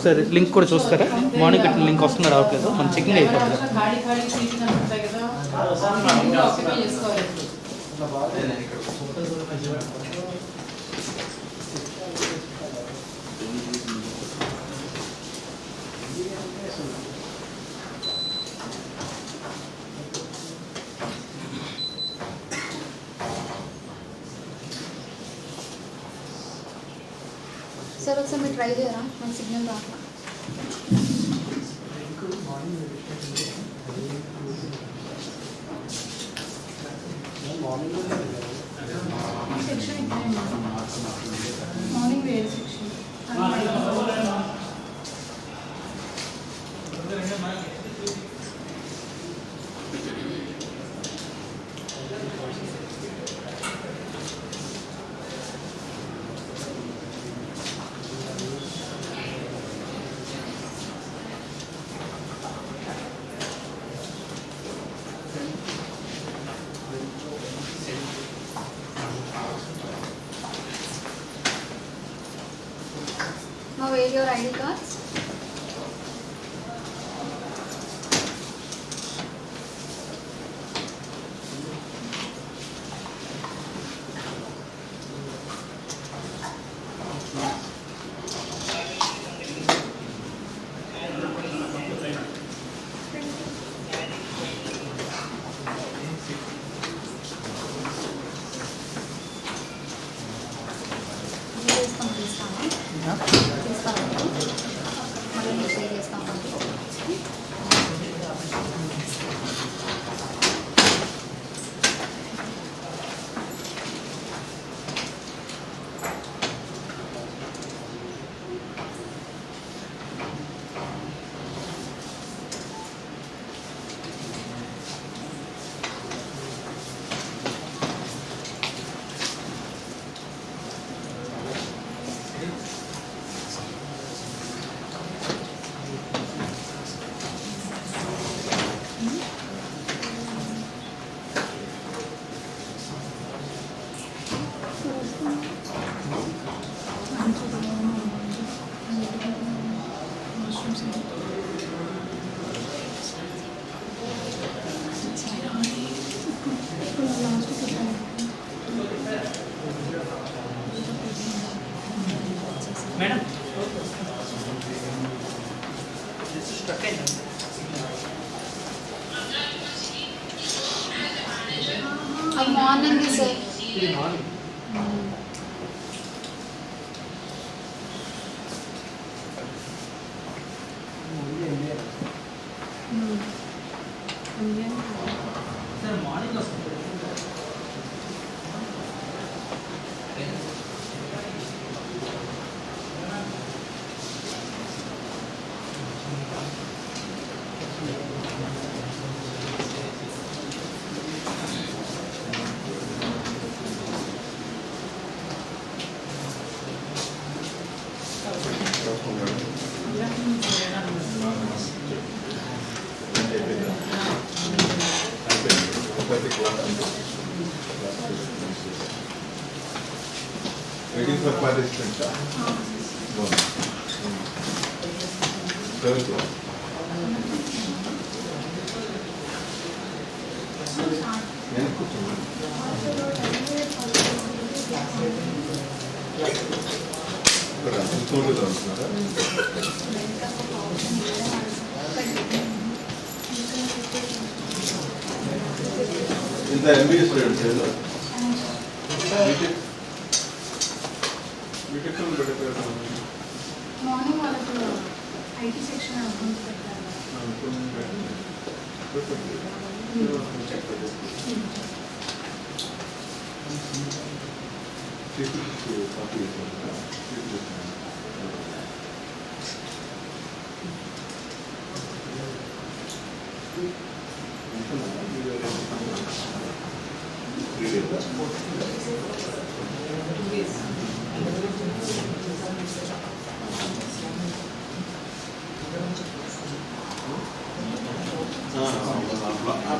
ఒకసారి లింక్ కూడా చూస్తారా? మార్నింగ్ పెట్టిన లింక్ వస్తుందా రావట్లేదు, మనం చెకింగ్ అయిపోతుంది. సార్ ఒకసారి మీరు ట్రై చేయరా, మన సిగ్నల్ రాక. మార్నింగ్ వేరే section Now where your ID cards? Madam అది మార్నింగ్ సార్. మార్నింగ్ వస్తుంది. Waiting for participants. Very good. ఇంత MBA స్టూడెంట్స్ ఏదో మార్నింగ్ వాళ్ళకు ఐటీ సెక్షన్ అకౌంట్ పెట్టారు.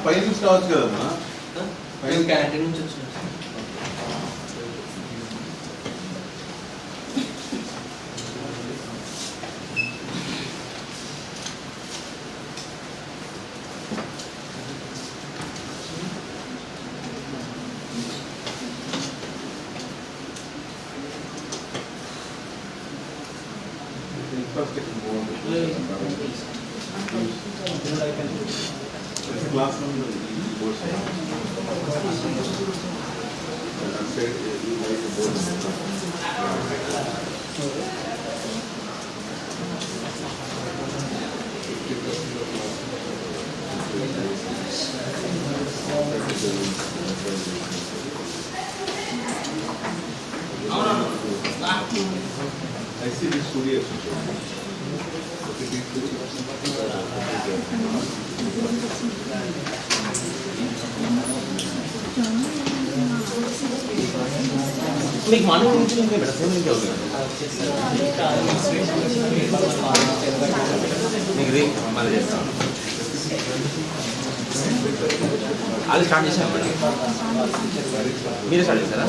పై నుంచి రావచ్చు కదమ్మా, పైన క్యాంటీన్ నుంచి వచ్చిన Infrastructure more. Class number board side. Said you like the board. I see this studio. మీకు మార్నింగ్ నుంచి ఇంకా మేడం సేమ్ నుంచి అవుతుంది మీకు రేపు మళ్ళీ చేస్తాను అది స్టార్ట్ చేశాను మేడం మీరే స్టార్ట్ చేశారా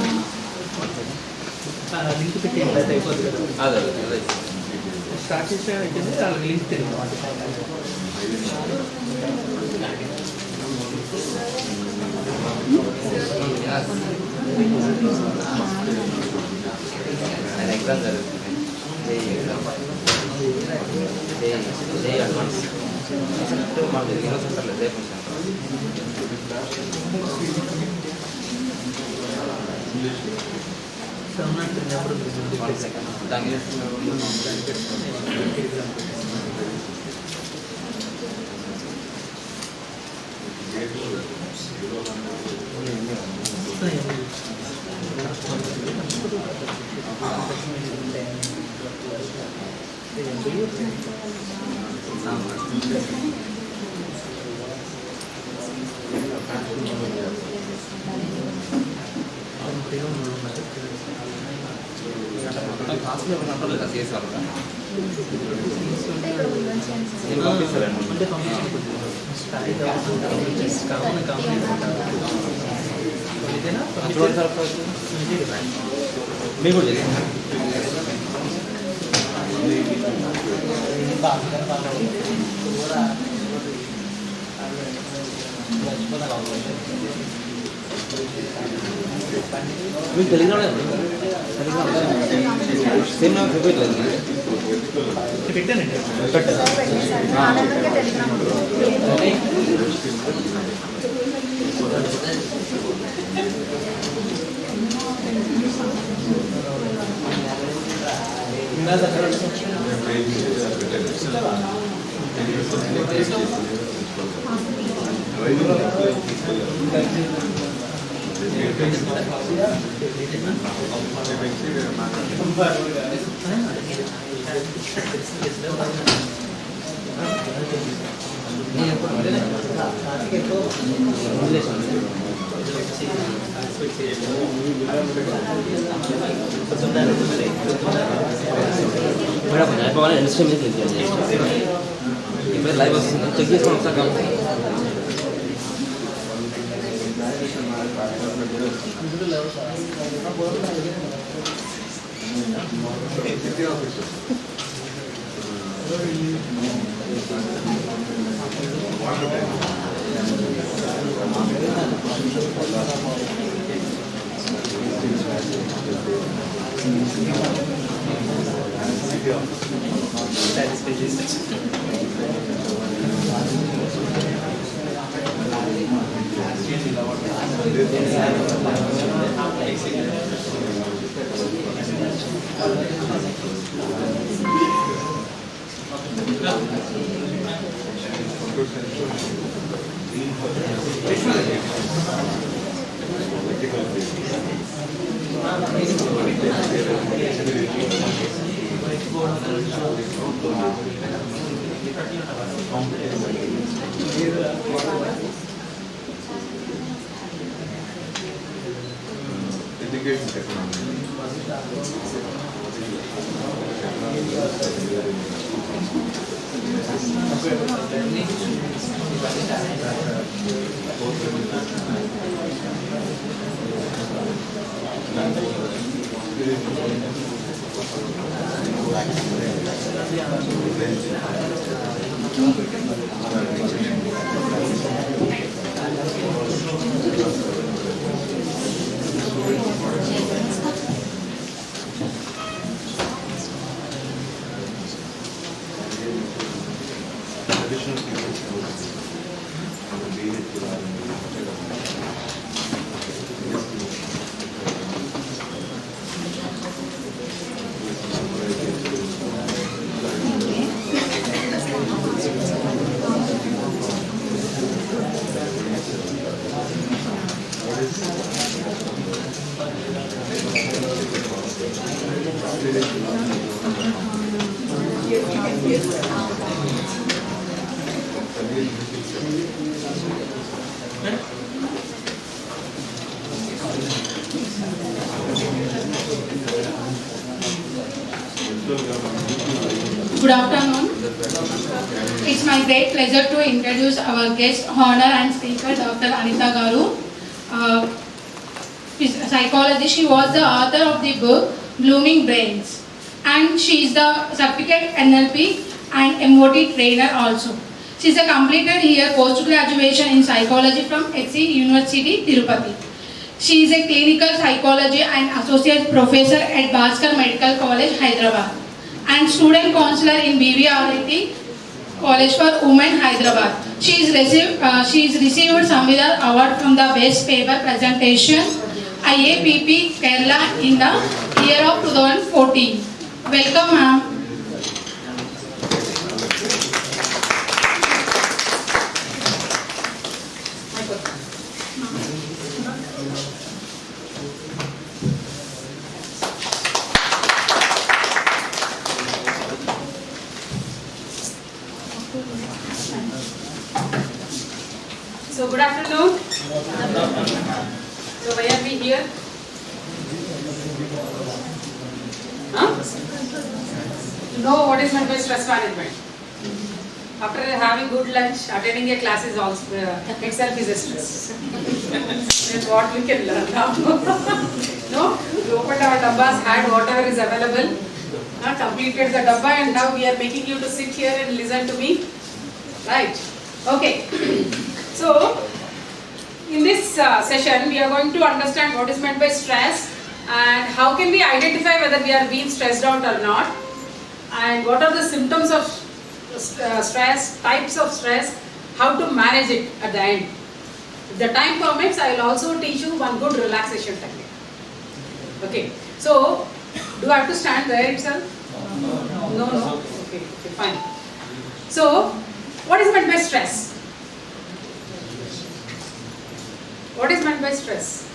లింక్ పెట్టి అయిపోతుంది కదా అదే అదే స్టార్ట్ చేసే అయితే వాళ్ళకి లింక్ తెలియదు ఎగ్జామ్ జరుగుతుంది అడ్వాన్స్ మాకు ఈరోజు ఉంటారు రేపు దాని క్లాస్లో ఉన్నప్పుడు లేదా సిఎస్ వాళ్ళు నేను పంపిస్తాను అంటే మీకు కూడా చేస్తాను మీకు తెలియదు సేమ్ నాకు చూపించలేదు పెట్టానండి మేడం కొంచెం అయిపోవాలి ఇన్స్టా మీద క్లిక్ చేయాలి ఇప్పుడు లైవ్ వస్తుంది చెక్ చేసుకోండి ఒకసారి కాబట్టి Education technology. additional features. Good afternoon. It's my great pleasure to introduce our guest honor and speaker, Dr. Anita Garu. Psychologist. She was the author of the book Blooming Brains, and she is the certificate NLP and MOT trainer also. She is a completed here post-graduation in psychology from HC University, Tirupati. She is a clinical psychology and associate professor at Bhaskar Medical College, Hyderabad, and student counselor in BVRIT College for Women, Hyderabad. She is received Samvidhan Award from the Best Paper Presentation IAPP Kerala in the year of 2014. Welcome, ma'am. So good afternoon. So why are we here? To know what is meant by stress management. After having good lunch, attending a class is also itself is a stress. That's what we can learn now. No, we opened our dabbas, had whatever is available, completed the dabba, and now we are making you to sit here and listen to me. Right? Okay. So, in this session, we are going to understand what is meant by stress and how can we identify whether we are being stressed out or not, and what are the symptoms of stress, types of stress, how to manage it at the end. If the time permits, I will also teach you one good relaxation technique. Okay. So, do I have to stand there itself? No. Okay, fine. So, what is meant by stress? What is meant by stress?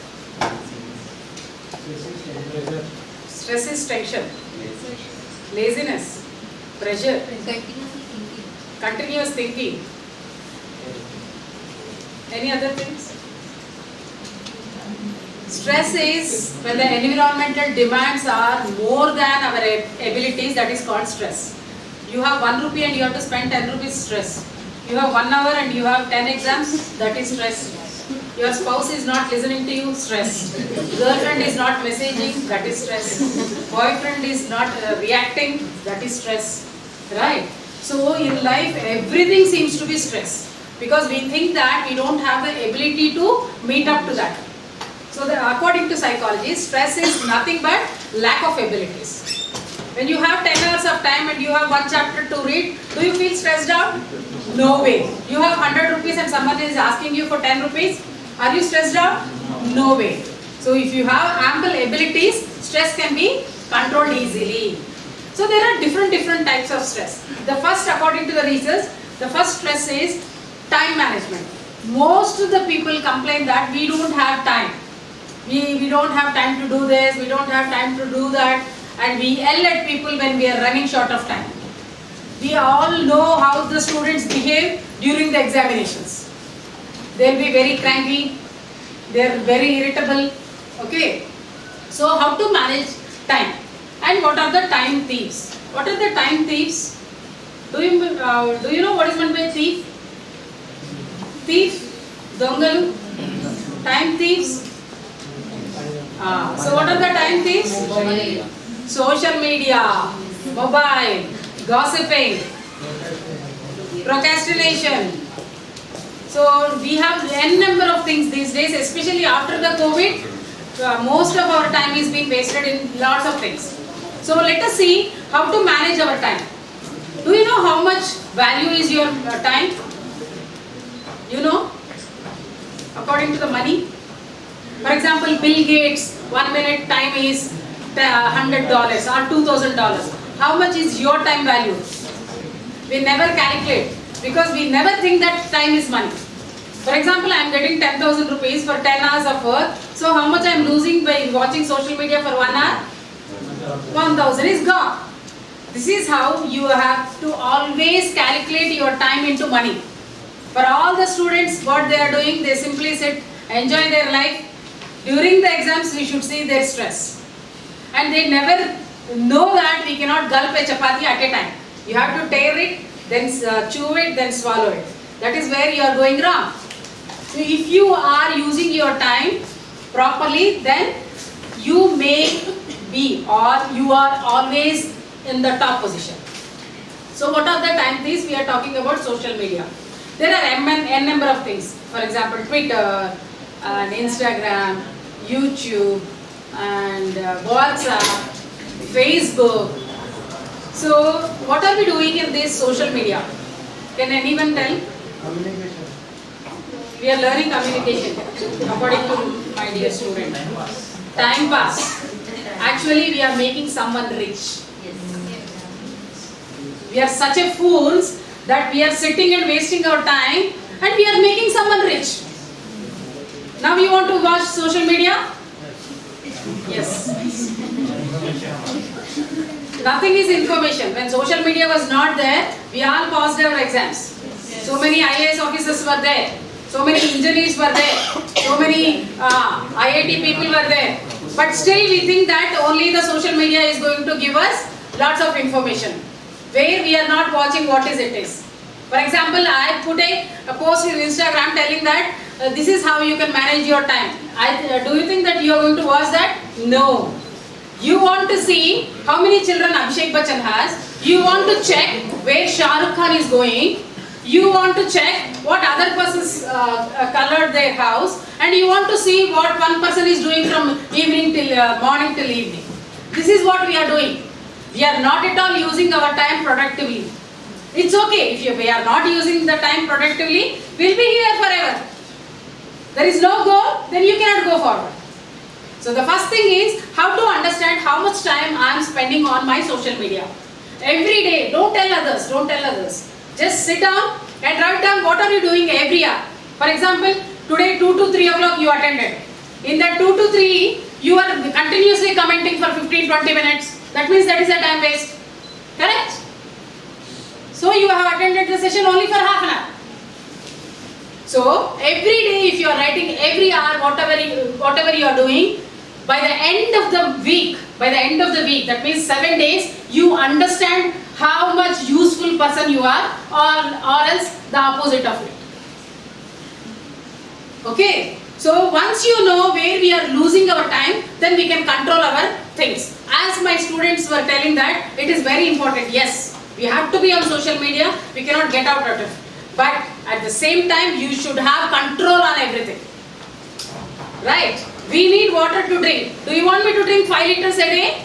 Stress is tension, laziness, pressure, continuous thinking. Any other things? Stress is when the environmental demands are more than our abilities, that is called stress. You have 1 rupee and you have to spend 10 rupees, stress. You have 1 hour and you have 10 exams, that is stress. Your spouse is not listening to you, stress. Girlfriend is not messaging, that is stress. Boyfriend is not reacting, that is stress. Right? So in life, everything seems to be stress. Because we think that we don't have the ability to meet up to that. So according to psychology, stress is nothing but lack of abilities. When you have 10 hours of time and you have 1 chapter to read, do you feel stressed out? No way. You have 100 rupees and someone is asking you for 10 rupees. Are you stressed out? No way. So if you have ample abilities, stress can be controlled easily. So there are different types of stress. The first, according to the research, the first stress is time management. Most of the people complain that we don't have time. We don't have time to do this, we don't have time to do that, and we yell at people when we are running short of time. We all know how the students behave during the examinations. They will be very cranky, they are very irritable. Okay. So how to manage time? And what are the time thieves? What are the time thieves? Do you know what is meant by thief? Thief, Dundigal, time thieves. So what are the time thieves? Social media, mobile, gossiping, procrastination. So we have n number of things these days, especially after the COVID. Most of our time is being wasted in lots of things. So let us see how to manage our time. Do you know how much value is your time? You know? According to the money. For example, Bill Gates, 1 minute time is $100 or $2,000. How much is your time value? We never calculate because we never think that time is money. For example, I am getting 10,000 rupees for 10 hours of work. So how much I am losing by watching social media for 1 hour? 1,000 is gone. This is how you have to always calculate your time into money. For all the students, what they are doing, they simply sit, enjoy their life. During the exams, we should see their stress. And they never know that we cannot gulp a chapati at a time. You have to tear it, then chew it, then swallow it. That is where you are going wrong. So if you are using your time properly, then you may be or you are always in the top position. So what are the time things? We are talking about social media. There are n number of things. For example, Twitter, and Instagram, YouTube, and WhatsApp, Facebook. So what are we doing in this social media? Can anyone tell? Communication. We are learning communication according to my dear student. Time pass. Actually, we are making someone rich. We are such a fools that we are sitting and wasting our time and we are making someone rich. Now you want to watch social media? Yes. Nothing is information. When social media was not there, we all passed our exams. So many IAS officers were there. So many engineers were there. So many IIT people were there. But still we think that only the social media is going to give us lots of information, where we are not watching what it is. For example, I put a post in Instagram telling that this is how you can manage your time. Do you think that you are going to watch that? No. You want to see how many children Abhishek Bachchan has. You want to check where Shah Rukh Khan is going. You want to check what other persons colored their house. And you want to see what one person is doing from evening till morning till evening. This is what we are doing. We are not at all using our time productively. It's okay if we are not using the time productively, we'll be here forever. There is no goal, then you cannot go forward. So the first thing is how to understand how much time I am spending on my social media. Every day, don't tell others. Just sit down and write down what are you doing every hour. For example, today 2 to 3 o'clock you attended. In that 2 to 3, you are continuously commenting for 15-20 minutes. That means that is a time waste. Correct? So you have attended the session only for half an hour. So every day if you are writing every hour whatever you are doing, by the end of the week, that means 7 days, you understand how much useful person you are or else the opposite of it. Okay. So once you know where we are losing our time, then we can control our things. As my students were telling that it is very important. Yes, we have to be on social media. We cannot get out of it. But at the same time, you should have control on everything. Right? We need water to drink. Do you want me to drink 5 liters a day?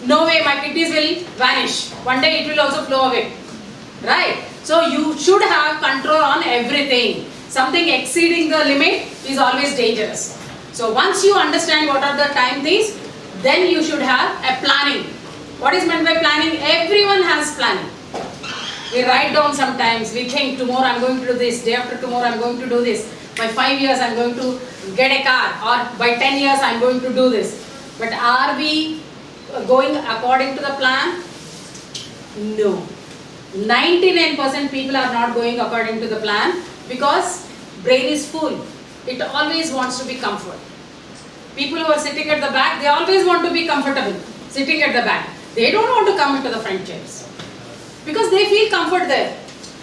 No way, my kidneys will vanish. One day it will also flow away. Right? So you should have control on everything. Something exceeding the limit is always dangerous. So once you understand what are the time things, then you should have a planning. What is meant by planning? Everyone has planning. We write down sometimes, we think tomorrow I am going to do this, day after tomorrow I am going to do this, by 5 years I am going to get a car, or by 10 years I am going to do this. But are we going according to the plan? No. 99% people are not going according to the plan because brain is full. It always wants to be comfort. People who are sitting at the back, they always want to be comfortable sitting at the back. They don't want to come into the front chairs because they feel comfort there.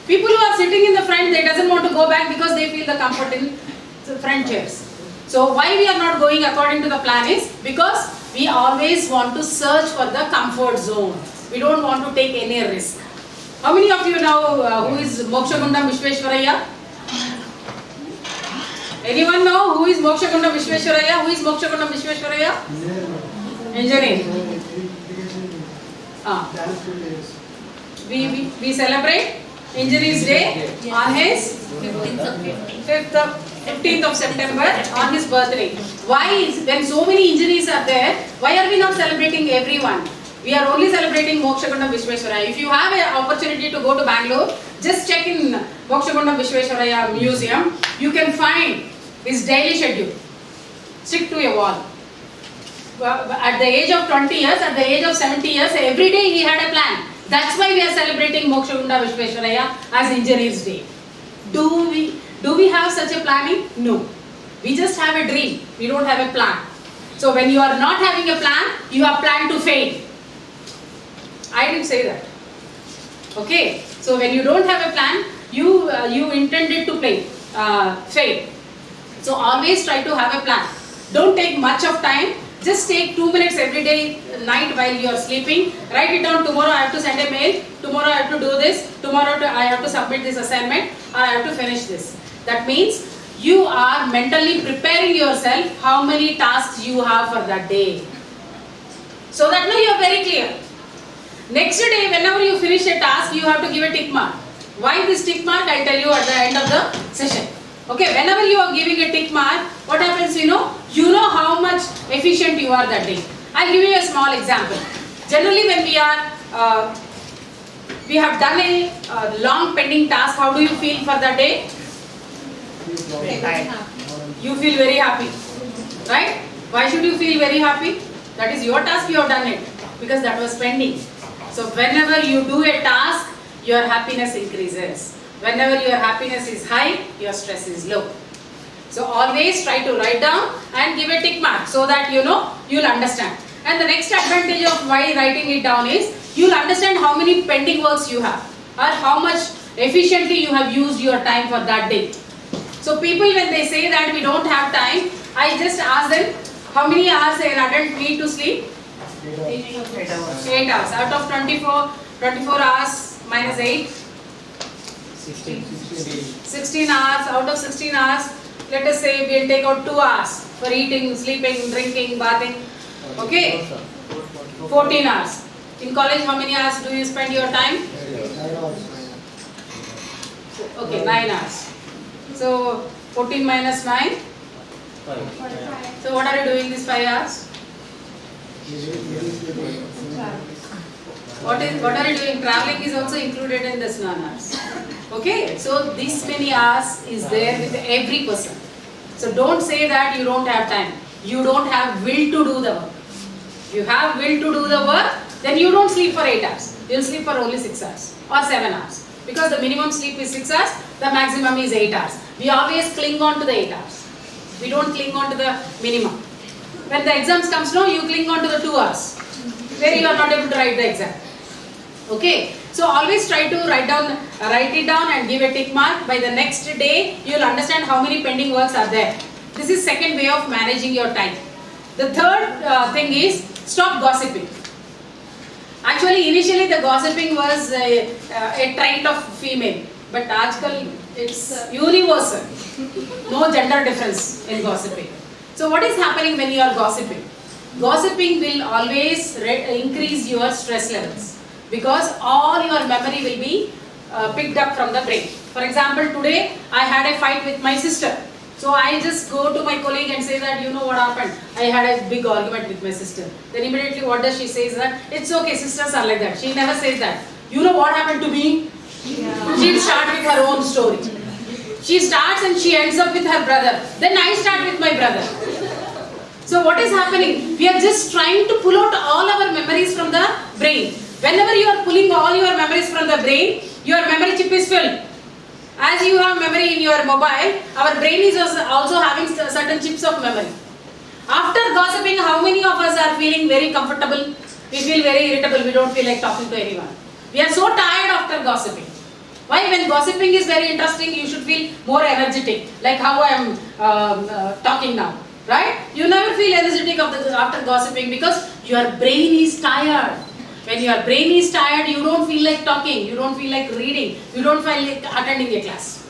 People who are sitting in the front, they doesn't want to go back because they feel the comfort in the front chairs. So why we are not going according to the plan is because we always want to search for the comfort zone. We don't want to take any risk. How many of you know who is Mokshagundam Vishweshwaraya? Anyone know who is Mokshagundam Vishweshwaraya? Who is Mokshagundam Vishweshwaraya? Engineer. we celebrate Injuries Day on his 15th of September on his birthday. Why, when so many injuries are there, why are we not celebrating everyone? We are only celebrating Mokshagundam Vishwesvaraya. If you have an opportunity to go to Bangalore, just check in Mokshagundam Vishwesvaraya Museum. You can find his daily schedule. Stick to a wall. At the age of 20 years, at the age of 70 years, every day he had a plan. That's why we are celebrating Mokshagundam Vishwesvaraya as Injuries Day. Do we have such a planning? No. We just have a dream. We don't have a plan. So when you are not having a plan, you have planned to fail. I didn't say that. Okay. So when you don't have a plan, you intended to fail. So always try to have a plan. Don't take much of time. Just take 2 minutes every day, night while you are sleeping. Write it down. Tomorrow I have to send a mail. Tomorrow I have to do this. Tomorrow I have to submit this assignment, or I have to finish this. That means you are mentally preparing yourself how many tasks you have for that day. So that now you are very clear. Next day, whenever you finish a task, you have to give a tick mark. Why this tick mark? I'll tell you at the end of the session. Okay, whenever you are giving a tick mark, what happens, you know how much efficient you are that day. I'll give you a small example. Generally, when we have done a long pending task, how do you feel for that day? You feel very happy, right? Why should you feel very happy? That is your task, you have done it, because that was pending. So whenever you do a task, your happiness increases. Whenever your happiness is high, your stress is low. So always try to write down and give a tick mark so that you'll understand. And the next advantage of why writing it down is you'll understand how many pending works you have or how much efficiently you have used your time for that day. So people, when they say that we don't have time, I just ask them how many hours an adult need to sleep? 8 hours. Out of 24 hours minus 8? 16 hours. Out of 16 hours, let us say we'll take out 2 hours for eating, sleeping, drinking, bathing. Okay? 14 hours. In college, how many hours do you spend your time? 9 hours. Okay, 9 hours. So 14 minus 9? 5. So what are you doing these 5 hours? What are you doing? Traveling is also included in this 9 hours. Okay, so this many hours is there with every person. So don't say that you don't have time. You don't have will to do the work. You have will to do the work, then you don't sleep for 8 hours. You'll sleep for only 6 hours or 7 hours. Because the minimum sleep is 6 hours, the maximum is 8 hours. We always cling on to the 8 hours. We don't cling on to the minimum. When the exams comes now, you cling on to the 2 hours, where you are not able to write the exam. Okay, so always try to write it down and give a tick mark. By the next day, you will understand how many pending works are there. This is second way of managing your time. The third thing is stop gossiping. Actually, initially the gossiping was a trait of female, but આજકાલ it's universal. No gender difference in gossiping. So what is happening when you are gossiping? Gossiping will always increase your stress levels, because all your memory will be picked up from the brain. For example, today I had a fight with my sister. So I just go to my colleague and say that, you know what happened? I had a big argument with my sister. Then immediately what does she say is that, it's okay, sisters are like that. She never says that. You know what happened to me? Yeah. She'll start with her own story. She starts and she ends up with her brother. Then I start with my brother. So what is happening? We are just trying to pull out all our memories from the brain. Whenever you are pulling all your memories from the brain, your memory chip is filled. As you have memory in your mobile, our brain is also having certain chips of memory. After gossiping, how many of us are feeling very comfortable? We feel very irritable, we don't feel like talking to anyone. We are so tired after gossiping. Why? When gossiping is very interesting, you should feel more energetic, like how I am talking now. Right? You never feel energetic after gossiping because your brain is tired. When your brain is tired, you don't feel like talking, you don't feel like reading, you don't feel like attending a class.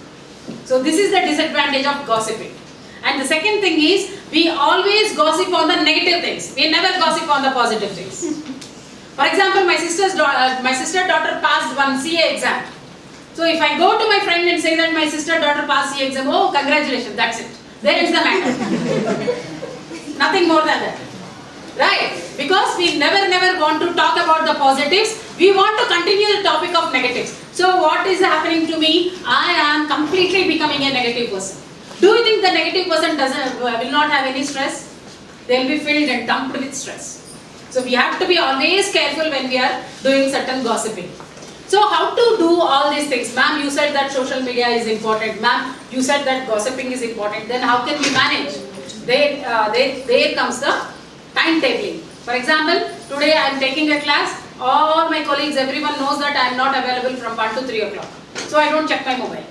So this is the disadvantage of gossiping. And the second thing is, we always gossip on the negative things. We never gossip on the positive things. For example, my sister's daughter passed one CA exam. So if I go to my friend and say that my sister's daughter passed CA exam, oh, congratulations, that's it. There ends the matter. Nothing more than that. Right? Because we never want to talk about the positives. We want to continue the topic of negatives. So what is happening to me? I am completely becoming a negative person. Do you think the negative person will not have any stress? They will be filled and dumped with stress. So we have to be always careful when we are doing certain gossiping. So how to do all these things? Ma'am, you said that social media is important. Ma'am, you said that gossiping is important. Then how can we manage? There comes the timetabling. For example, today I am taking a class. All my colleagues, everyone knows that I am not available from 1 to 3 o'clock. So I don't check my mobile.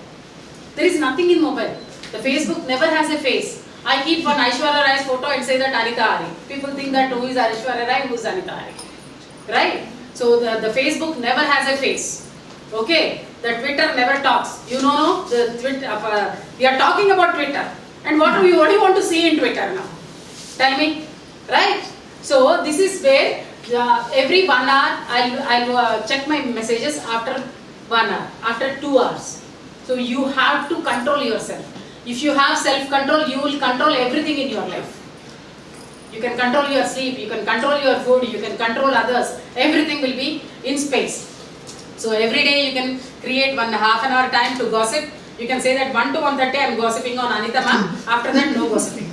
There is nothing in mobile. The Facebook never has a face. I keep one Aishwarya Rai's photo and say that Anita Garu. People think that who is Aishwarya Rai, who is Anita Garu. Right? So the Facebook never has a face. Okay? The Twitter never talks. You know, the Twitter, we are talking about Twitter. And what do you want to see in Twitter now? Tell me. Right? So this is where every 1 hour I'll check my messages after 1 hour, after 2 hours. So you have to control yourself. If you have self-control, you will control everything in your life. You can control your sleep, you can control your food, you can control others. Everything will be in space. So every day you can create half an hour time to gossip. You can say that 1 to 1:30 I am gossiping on Anita ma'am. After that, no gossiping.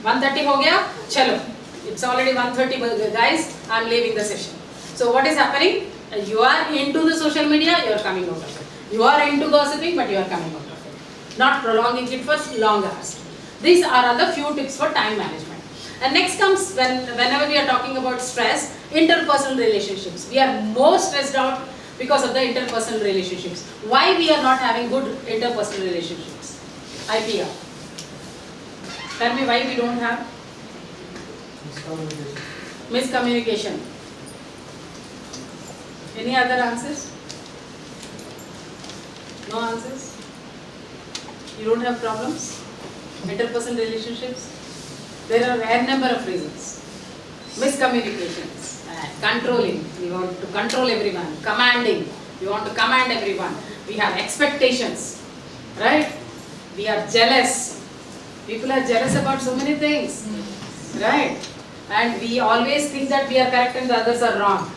1:30 ho gaya, chalo. It's already 1:30 guys, I am leaving the session. So what is happening? You are into the social media, you are coming out of it. You are into gossiping, but you are coming out of it. Not prolonging it for long hours. These are the few tips for time management. And next comes whenever we are talking about stress, interpersonal relationships. We are more stressed out because of the interpersonal relationships. Why we are not having good interpersonal relationships? IPR. Tell me why we don't have? Miscommunication. Any other answers? No answers? You don't have problems? Interpersonal relationships? There are a number of reasons. Miscommunications, controlling. We want to control everyone. Commanding. We want to command everyone. We have expectations. Right? We are jealous. People are jealous about so many things. Right? And we always think that we are correct and the others are wrong.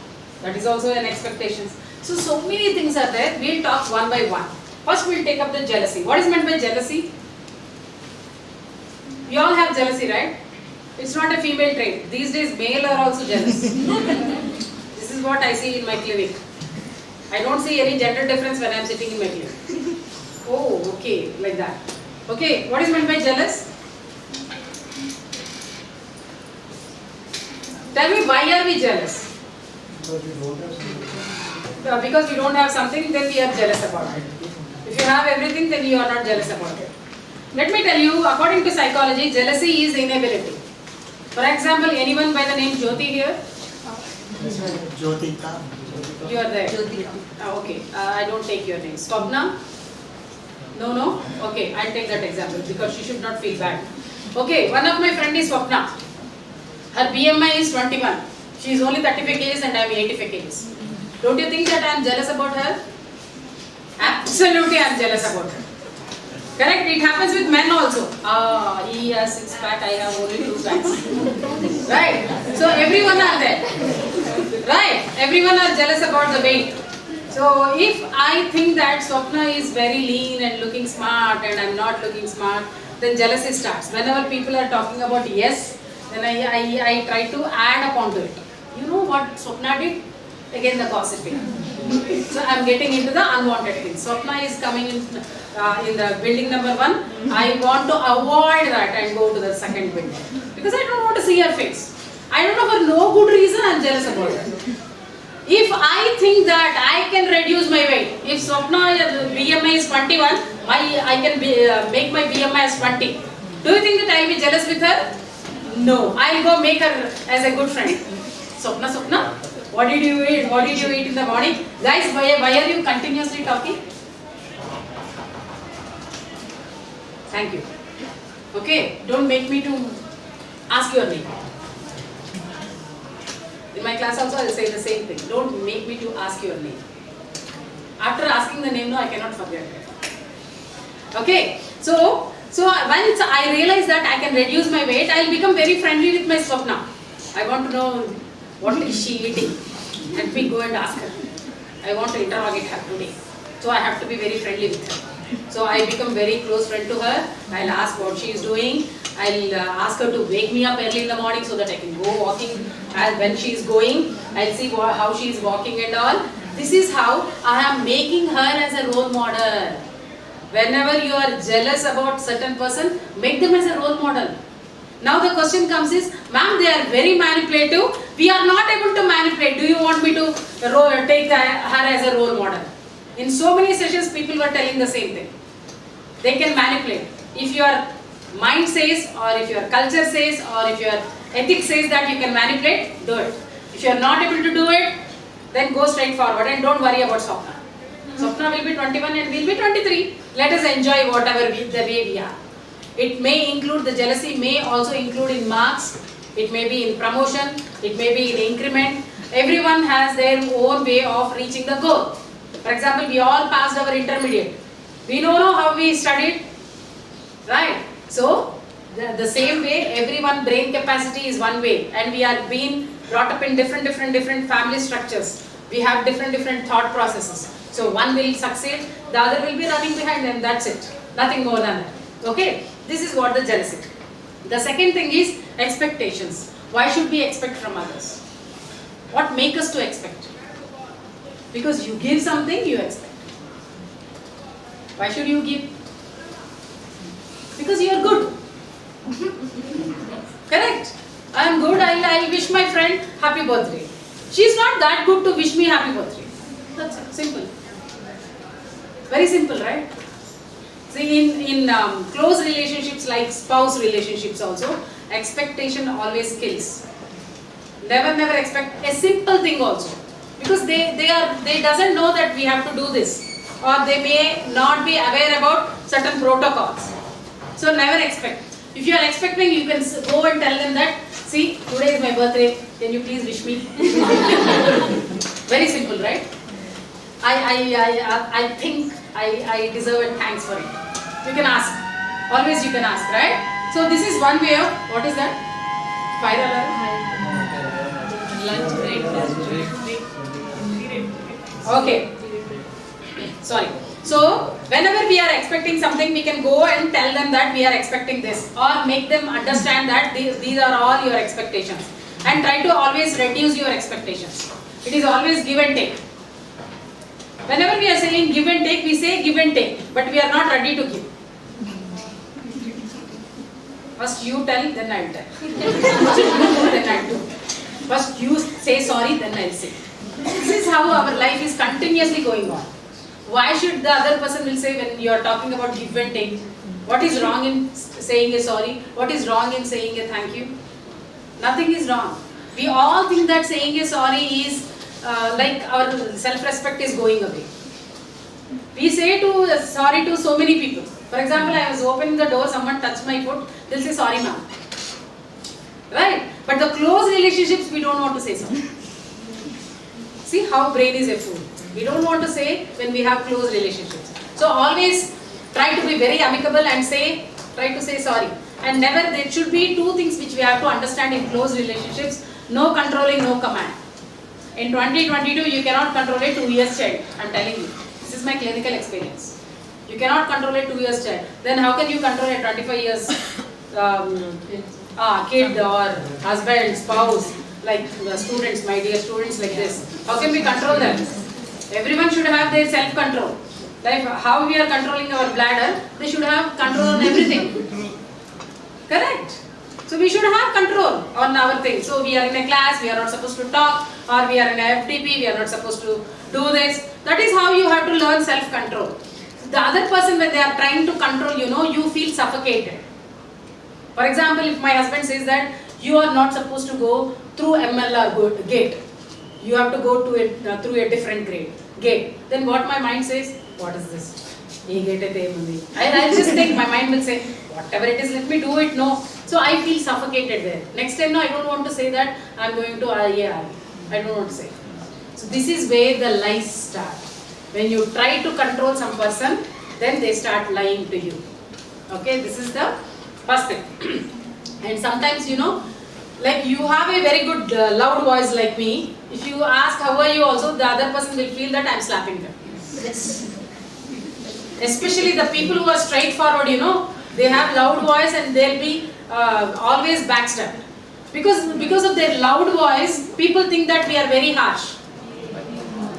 That is also an expectation. So many things are there. We'll talk one by one. First we'll take up the jealousy. What is meant by jealousy? We all have jealousy, right? It's not a female trait. These days male are also jealous. This is what I see in my clinic. I don't see any gender difference when I am sitting in my clinic. Oh, okay, like that. Okay, what is meant by jealous? Tell me, why are we jealous? Because we don't have something, then we are jealous about it. If you have everything, then you are not jealous about it. Let me tell you, according to psychology, jealousy is inability. For example, anyone by the name Jyoti here? Jyotika. You are there. Okay, I don't take your name. Swapna? No? Okay, I'll take that example because she should not feel bad. Okay, one of my friend is Swapna. Her BMI is 21. She is only 35 kgs and I am 85 kgs. Don't you think that I am jealous about her? Absolutely, I am jealous about her. Correct? It happens with men also. He has 6 pack, I have only 2 packs. Right? So everyone are there. Right? Everyone are jealous about the weight. So if I think that Swapna is very lean and looking smart and I am not looking smart, then jealousy starts. Whenever people are talking about yes, then I try to add upon to it. You know what Swapna did? Again the gossiping. So I am getting into the unwanted things. Swapna is coming in the building number 1. I want to avoid that and go to the second building. Because I don't want to see her face. I don't know, for no good reason I am jealous about her. If I think that I can reduce my weight, if Swapna BMI is 21, I can make my BMI as 20. Do you think that I will be jealous with her? No. I will go make her as a good friend. Swapna, what did you eat? What did you eat in the morning? Guys, why are you continuously talking? Thank you. Okay, don't make me to ask your name. my class also I will say the same thing. Don't make me to ask your name. After asking the name, no, I cannot forget it. Okay, so once I realize that I can reduce my weight, I will become very friendly with my Swapna. I want to know what is she eating. Let me go and ask her. I want to interrogate her today. So I have to be very friendly with her. So I become very close friend to her. I'll ask what she is doing. I'll ask her to wake me up early in the morning so that I can go walking. And when she is going, I'll see how she is walking and all. This is how I am making her as a role model. Whenever you are jealous about certain person, make them as a role model. Now the question comes is, ma'am, they are very manipulative. We are not able to manipulate. Do you want me to take her as a role model? In so many sessions, people were telling the same thing. They can manipulate. If your mind says, or if your culture says, or if your ethics says that you can manipulate, do it. If you are not able to do it, then go straight forward and don't worry about Swapna. Swapna will be 21 and we will be 23. Let us enjoy whatever the way we are. It may include, the jealousy may also include in marks, it may be in promotion, it may be in increment. Everyone has their own way of reaching the goal. For example, we all passed our intermediate. We don't know how we studied, right? So, the same way, everyone brain capacity is one way, and we are being brought up in different family structures. We have different thought processes. So one will succeed, the other will be running behind them, that's it. Nothing more than that. Okay? This is what the jealousy. The second thing is expectations. Why should we expect from others? What makes us to expect? Because you give something, you expect. Why should you give? Because you are good. Correct? I am good, I wish my friend happy birthday. She is not that good to wish me happy birthday. That's it. Simple. Very simple, right? See, in close relationships like spouse relationships also, expectation always kills. Never expect a simple thing also. Because they doesn't know that we have to do this. Or they may not be aware about certain protocols. So never expect. If you are expecting, you can go and tell them that, see, today is my birthday, can you please wish me? Very simple, right? I think I deserve a thanks for it. You can ask. Always you can ask, right? So this is one way of, what is that? Fire alarm? Lunch break. Okay. Sorry. So whenever we are expecting something, we can go and tell them that we are expecting this, or make them understand that these are all your expectations, and try to always reduce your expectations. It is always give and take. Whenever we are saying give and take, we say give and take, but we are not ready to give. First you tell, then I will tell. First you do, then I will do. First you say sorry, then I will say. This is how our life is continuously going on. Why should the other person will say, when you are talking about give and take, what is wrong in saying a sorry? What is wrong in saying a thank you? Nothing is wrong. We all think that saying a sorry is like our self-respect is going away. We say sorry to so many people. For example, I was opening the door, someone touched my foot, they'll say sorry ma'am. Right? But the close relationships, we don't want to say sorry. See how brain is a fool. We don't want to say when we have close relationships. So always try to be very amicable and try to say sorry. And never, there should be two things which we have to understand in close relationships. No controlling, no command. In 2022, you cannot control a 2 years child. I'm telling you. This is my clinical experience. You cannot control a 2 years child. Then how can you control a 25 years kid or husband, spouse, like students, my dear students like this. How can we control them? Everyone should have their self-control. Like how we are controlling our bladder, they should have control on everything. Correct? So we should have control on our things. So we are in a class, we are not supposed to talk, or we are in a FDP, we are not supposed to do this. That is how you have to learn self-control. The other person, when they are trying to control, you feel suffocated. For example, if my husband says that you are not supposed to go through MLR gate, you have to go to through a different gate. Then what my mind says, what is this? I'll just think, my mind will say, whatever it is, let me do it, no. So I feel suffocated there. Next time, no, I don't want to say that I'm going to IARE. I don't know what to say. So this is where the lies start. When you try to control some person, then they start lying to you. Okay, this is the first thing. And sometimes, you know, like you have a very good loud voice like me. If you ask how are you also, the other person will feel that I am slapping them. Yes. Especially the people who are straightforward, you know, they have loud voice and they'll be always backstabbed. Because of their loud voice, people think that we are very harsh.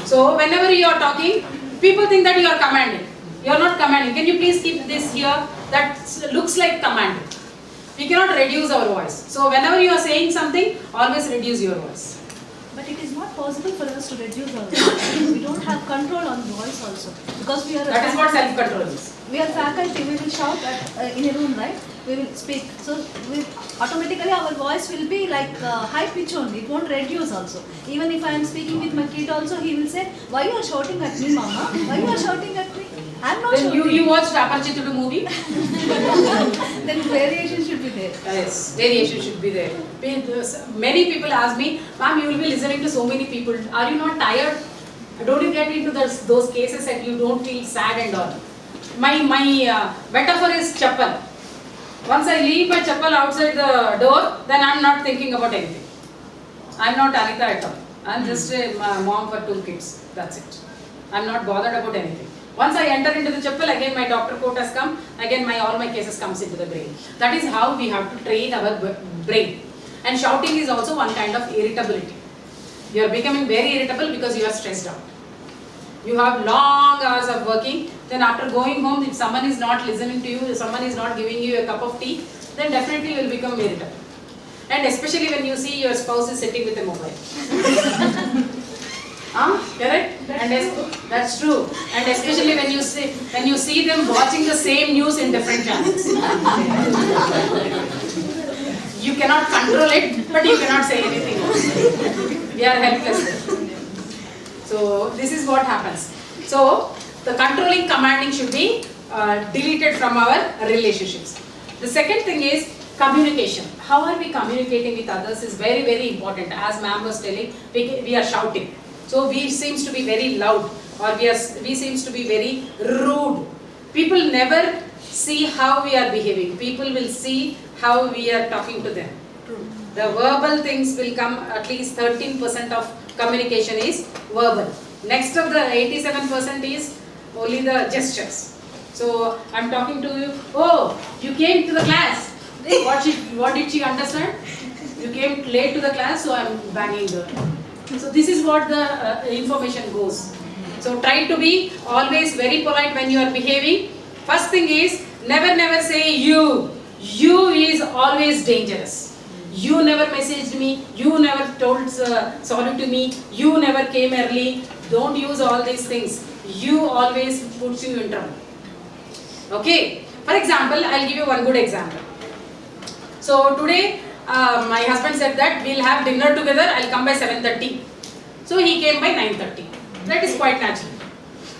So whenever you are talking, people think that you are commanding. You are not commanding. Can you please keep this here? That looks like commanding. We cannot reduce our voice. So whenever you are saying something, always reduce your voice. But it is not possible for us to reduce our voice. We don't have control on voice also. Because we are That is what self-control is. we are faculty, we will shout in a room, right? We will speak. So automatically our voice will be like high pitch only. It won't reduce also. Even if I am speaking with my kid also, he will say, why you are shouting at me, mama? Why you are shouting at me? I am not Then shouting. you watched Apachitudu movie? Then variation should be there. Yes, variation should be there. Many people ask me, ma'am, you will be listening to so many people. Are you not tired? Don't you get into those cases that you don't feel sad and all? My metaphor is chappal. Once I leave my chappal outside the door, then I am not thinking about anything. I am not Anita at all. I am just a mom for 2 kids. That's it. I am not bothered about anything. Once I enter into the chappal, again my doctor coat has come. Again all my cases comes into the brain. That is how we have to train our brain. And shouting is also one kind of irritability. You are becoming very irritable because you are stressed out. You have long hours of working. Then after going home, if someone is not listening to you, if someone is not giving you a cup of tea, then definitely you will become irritable. And especially when you see your spouse is sitting with a mobile. Correct? And that's true. And especially when you see them watching the same news in different channels. You cannot control it, but you cannot say anything else. We are helpless. So this is what happens. So the controlling, commanding should be deleted from our relationships. The second thing is communication. How are we communicating with others is very, very important. As ma'am was telling, we are shouting. So we seems to be very loud, or we seems to be very rude. People never see how we are behaving. People will see how we are talking to them. The verbal things will come, at least 13% of communication is verbal. Next of the 87% is only the gestures. So I'm talking to you, oh, you came to the class. What did she understand? You came late to the class, so I'm banging the. So this is what the information goes. So try to be always very polite when you are behaving. First thing is, never say you. You is always dangerous. You never messaged me, you never told sorry to me, you never came early. Don't use all these things. You always puts you in trouble. Okay. For example, I'll give you one good example. So today, my husband said that we'll have dinner together, I'll come by 7:30. So he came by 9:30. That is quite natural.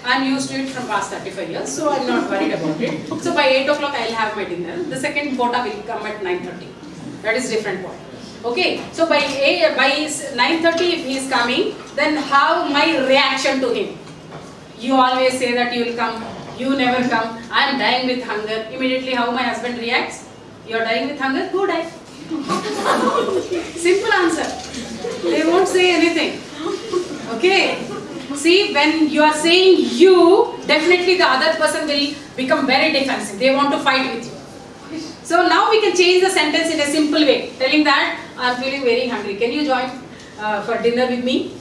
I'm used to it from past 35 years, so I'm not worried about it. So by 8 o'clock, I'll have my dinner. The second quota will come at 9:30. That is different point. Okay, so by 9:30 if he is coming, then how my reaction to him? You always say that you will come, you never come, I am dying with hunger. Immediately how my husband reacts? You are dying with hunger? Go die. Simple answer. They won't say anything. Okay. See, when you are saying you, definitely the other person will become very defensive. They want to fight with you. So now we can change the sentence in a simple way, telling that I am feeling very hungry. Can you join for dinner with me?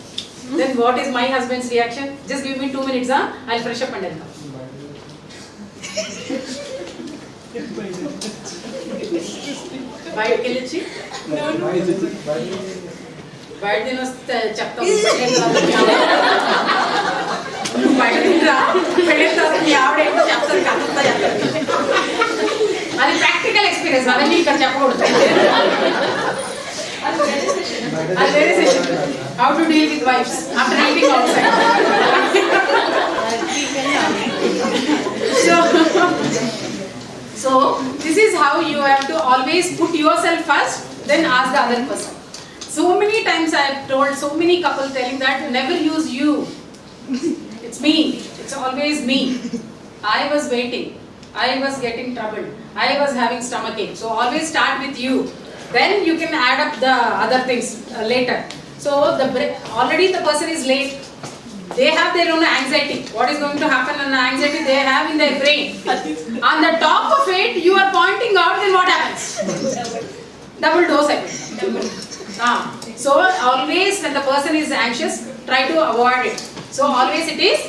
Then what is my husband's reaction? Just give me 2 minutes, huh? I'll fresh up and I'll come. Bite kellichi? Bite dinosthe chaptam. Bite dinra. Pedintara ni avade ento chapter kathutta chapter. Adi practical experience. Adanni ikkada cheppakodu. I'll very session. How to deal with wives after eating outside. So this is how you have to always put yourself first, then ask the other person. So many times I have told so many couples telling that never use you. It's me. It's always me. I was waiting. I was getting troubled. I was having stomachache. So always start with you. Then you can add up the other things later. So already the person is late. They have their own anxiety. What is going to happen and the anxiety they have in their brain. On the top of it, you are pointing out, then what happens? Double dose effect. So always when the person is anxious, try to avoid it. So always it is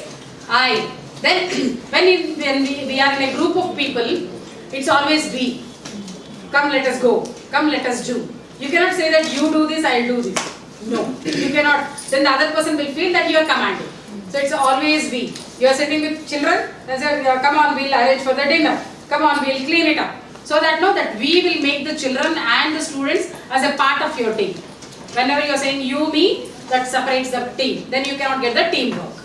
I. Then when we are in a group of people, it's always we. Come, let us go. Come, let us do. You cannot say that you do this, I'll do this. No, you cannot. Then the other person will feel that you are commanding. So it's always we. You are sitting with children and say, come on, we'll arrange for the dinner. Come on, we'll clean it up. So that that we will make the children and the students as a part of your team. Whenever you are saying you, me, that separates the team. Then you cannot get the teamwork.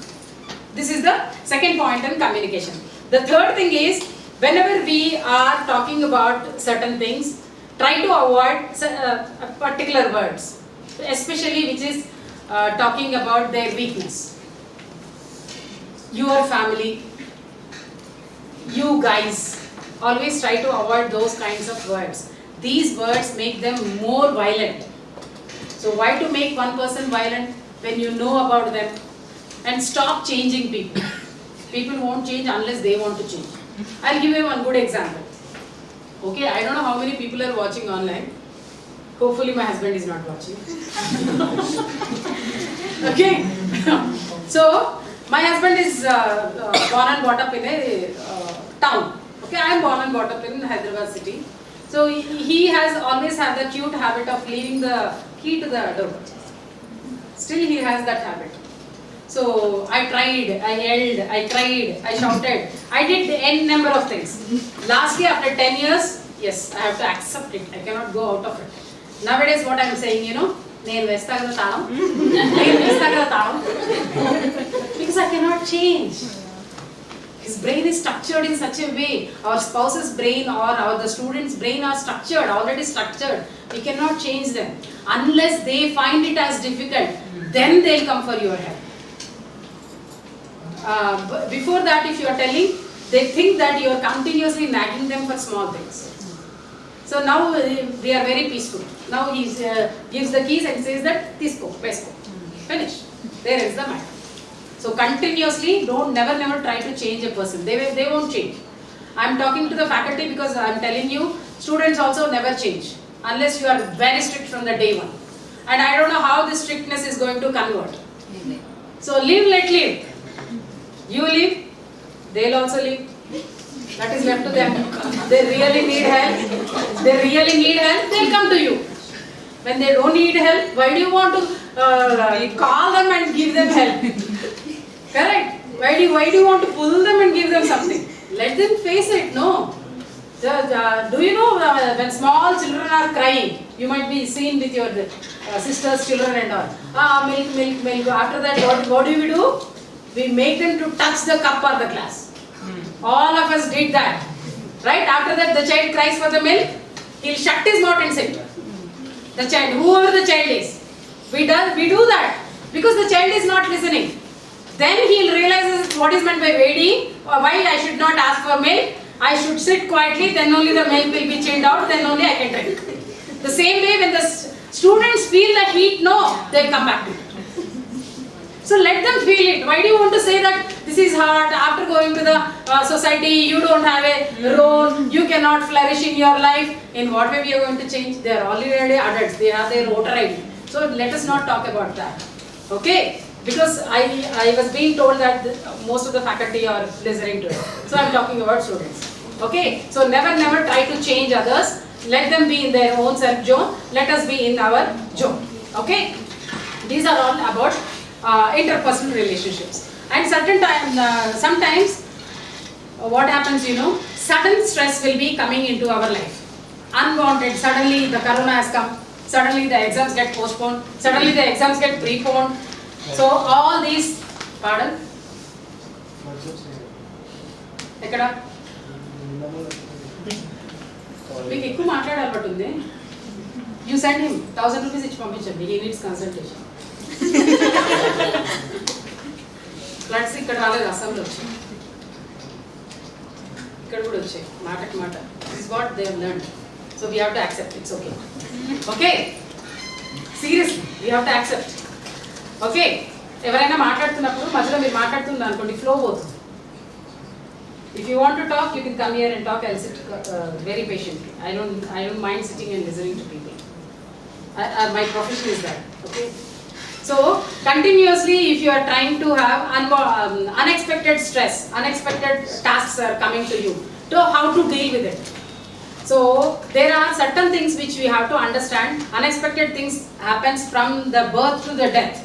This is the second point in communication. The third thing is, whenever we are talking about certain things, try to avoid particular words, especially which is talking about their weakness. Your family, you guys, always try to avoid those kinds of words. These words make them more violent. So why to make one person violent when you know about them? And stop changing people. People won't change unless they want to change. I'll give you one good example. Okay, I don't know how many people are watching online. Hopefully my husband is not watching. Okay. So, my husband is born and brought up in a town. Okay, I am born and brought up in Hyderabad city. So, he has always had the cute habit of leaving the key to the door. Still he has that habit. So, I tried, I yelled, I cried, I shouted. I did any number of things. Lastly, after 10 years, yes, I have to accept it. I cannot go out of it. Nowadays, what I am saying, because I cannot change. His brain is structured in such a way. Our spouse's brain or the student's brain are structured, already structured. We cannot change them. Unless they find it as difficult, then they'll come for your help. Before that, if you are telling, they think that you are continuously nagging them for small things. So now we are very peaceful. Now he gives the keys and says that Tisco, Pesco. Finish. There is the matter. So continuously, never try to change a person. They won't change. I am talking to the faculty because I am telling you, students also never change unless you are very strict from the day one. And I don't know how this strictness is going to convert. So live, let live. You live, they'll also live. That is left to them. They really need help. They'll come to you. When they don't need help, why do you want to call them and give them help? Correct? Why do you want to pull them and give them something? Let them face it. No. Do you know when small children are crying, you might be seen with your sister's children and all. Milk. After that, what do? We make them to touch the cup or the glass. All of us did that. Right? After that, the child cries for the milk. He'll shut his mouth and sit. The child, whoever the child is. We do that. Because the child is not listening. Then he'll realize what is meant by waiting. Or why I should not ask for milk. I should sit quietly. Then only the milk will be chilled out. Then only I can drink. The same way when the students feel the heat, they'll come back to it. So let them feel it. Why do you want to say that this is hard? After going to the society, you don't have a role, you cannot flourish in your life. In what way we are going to change? They are already adults, they have their voter ID. So let us not talk about that. Okay? Because I was being told that most of the faculty are listening to it. So I am talking about students. Okay? So never try to change others. Let them be in their own self zone. Let us be in our zone. Okay? These are all about interpersonal relationships. And sometimes what happens, sudden stress will be coming into our life. Unwanted, suddenly the corona has come, suddenly the exams get postponed, suddenly the exams get preponed. So all these, pardon? మీకు ఎక్కువ మాట్లాడాలి పట్టుంది You send him 1,000 rupees each పంపించండి. He needs consultation. Floods ఇక్కడ రాలేదు, అస్సాంలో వచ్చాయి, ఇక్కడ కూడా వచ్చాయి, మాటకి మాట. This is what they have learned. So we have to accept. It's okay. Okay? Seriously, we have to accept. Okay? ఎవరైనా మాట్లాడుతున్నప్పుడు మధ్యలో మీరు మాట్లాడుతున్నారు అనుకోండి, ఫ్లో పోతుంది. If you want to talk, you can come here and talk. I'll sit very patiently. I don't mind sitting and listening to people. My profession is that. Okay. So continuously, if you are trying to have unexpected stress, unexpected tasks are coming to you, so how to deal with it? So there are certain things which we have to understand. Unexpected things happens from the birth to the death.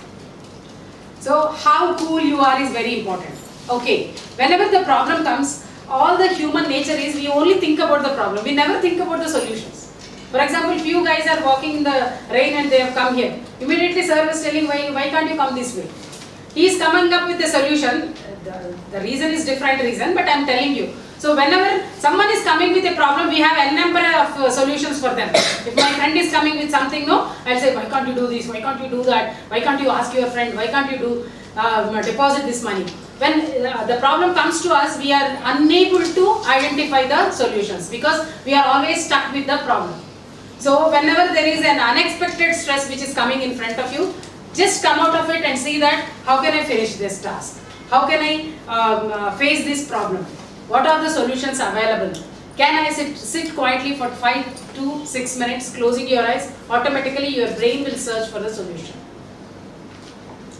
So how cool you are is very important. Okay, whenever the problem comes, all the human nature is we only think about the problem. We never think about the solutions. For example, few guys are walking in the rain and they have come here. Immediately sir was telling, why can't you come this way? He is coming up with a solution. The reason is different reason, but I am telling you. So whenever someone is coming with a problem, we have n number of solutions for them. If my friend is coming with something, no, I'll say, why can't you do this? Why can't you do that? Why can't you ask your friend? Why can't you do deposit this money? When the problem comes to us, we are unable to identify the solutions because we are always stuck with the problem. So whenever there is an unexpected stress which is coming in front of you, just come out of it and see that how can I finish this task? How can I face this problem? What are the solutions available? Can I sit quietly for 5 to 6 minutes, closing your eyes? Automatically your brain will search for the solution.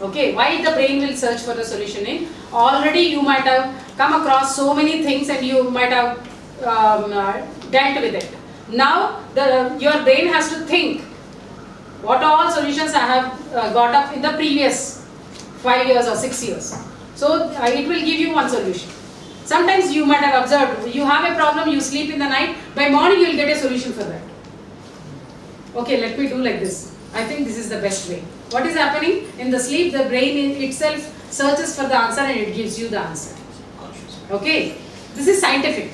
Okay, why the brain will search for the solution? Already you might have come across so many things and you might have dealt with it. Now your brain has to think what all solutions I have got up in the previous 5 years or 6 years. So it will give you one solution. Sometimes you might have observed, you have a problem, you sleep in the night, by morning you will get a solution for that. Okay, let me do like this. I think this is the best way. What is happening? In the sleep, the brain itself searches for the answer and it gives you the answer. Okay, this is scientific.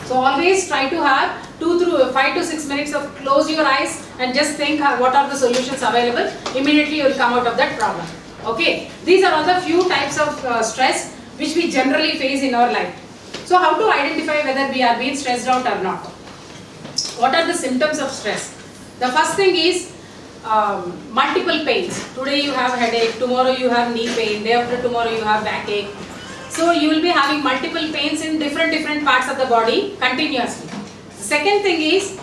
So always try to have 5 to 6 minutes of close your eyes and just think what are the solutions available. Immediately you will come out of that problem. Okay, these are all the few types of stress which we generally face in our life. So how to identify whether we are being stressed out or not? What are the symptoms of stress? The first thing is multiple pains. Today you have headache, tomorrow you have knee pain, day after tomorrow you have backache. So you will be having multiple pains in different parts of the body continuously. The second thing is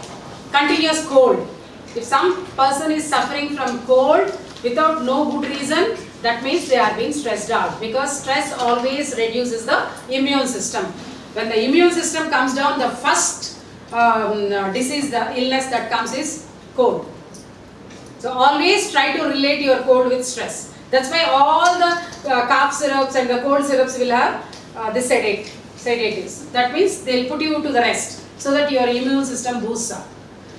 continuous cold. If some person is suffering from cold without no good reason, that means they are being stressed out, because stress always reduces the immune system. When the immune system comes down, the first disease, the illness that comes is cold. So always try to relate your cold with stress. That's why all the cough syrups and the cold syrups will have the sedatives. That means they'll put you to the rest so that your immune system boosts up.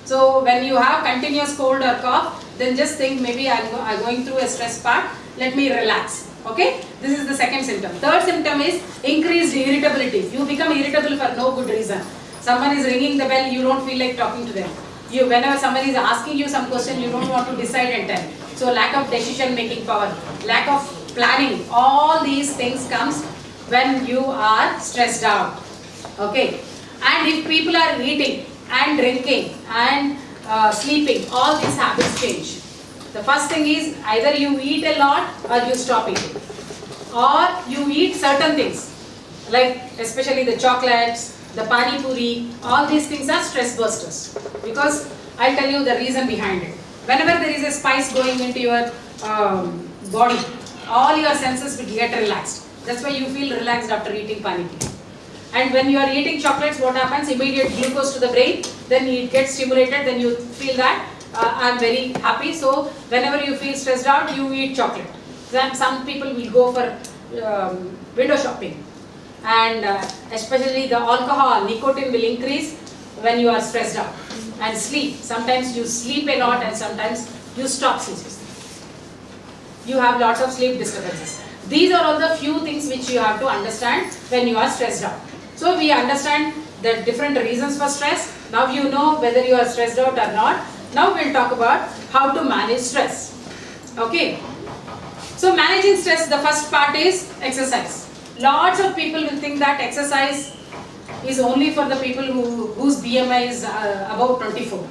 So when you have continuous cold or cough, then just think maybe I'm going through a stress part, let me relax. Okay, this is the second symptom. Third symptom is increased irritability. You become irritable for no good reason. Someone is ringing the bell, you don't feel like talking to them. Whenever somebody is asking you some question, you don't want to decide and tell. So lack of decision making power, lack of planning, all these things comes when you are stressed out. Okay, and if people are eating and drinking and sleeping, all these habits change. The first thing is either you eat a lot or you stop eating, or you eat certain things like especially the chocolates, the pani puri, all these things are stress busters, because I'll tell you the reason behind it. Whenever there is a spice going into your body, all your senses will get relaxed. That's why you feel relaxed after eating pani puri. And when you are eating chocolates, what happens? Immediate glucose to the brain, then it gets stimulated, then you feel that I'm very happy. So whenever you feel stressed out, you eat chocolate. Then some people will go for window shopping. And especially the alcohol, nicotine will increase when you are stressed out. And sleep. Sometimes you sleep a lot and sometimes you stop sleeping. You have lots of sleep disturbances. These are all the few things which you have to understand when you are stressed out. So we understand the different reasons for stress. Now you know whether you are stressed out or not. Now we'll talk about how to manage stress. Okay. So managing stress, the first part is exercise. Lots of people will think that exercise is only for the people whose BMI is above 24.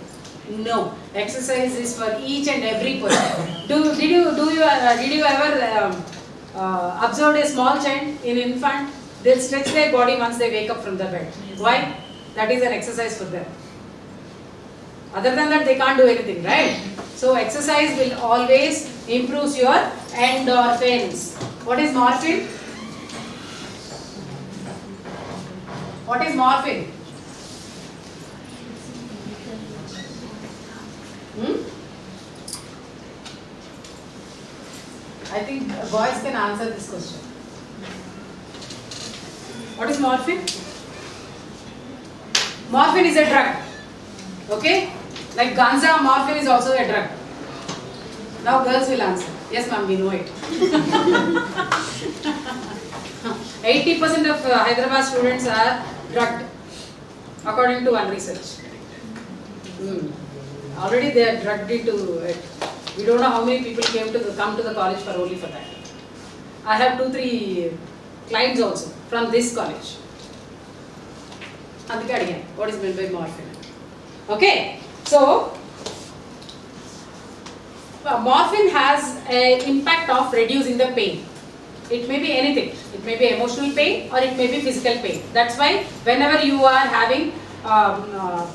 No, exercise is for each and every person. Did you ever observe a small child, an infant? They'll stretch their body once they wake up from the bed. Why? That is an exercise for them. Other than that, they can't do anything, right? So exercise will always improve your endorphins. What is morphine? What is morphine? I think boys can answer this question. What is morphine? Morphine is a drug. Okay? Like ganza, morphine is also a drug. Now girls will answer. Yes ma'am, we know it. 80% of Hyderabad students are drugged, according to one research. Already they are drugged into it. We don't know how many people come to the college for only for that. I have 2-3 clients also from this college. What is meant by morphine? Okay, so morphine has an impact of reducing the pain. It may be anything. It may be emotional pain or it may be physical pain. That's why whenever you are having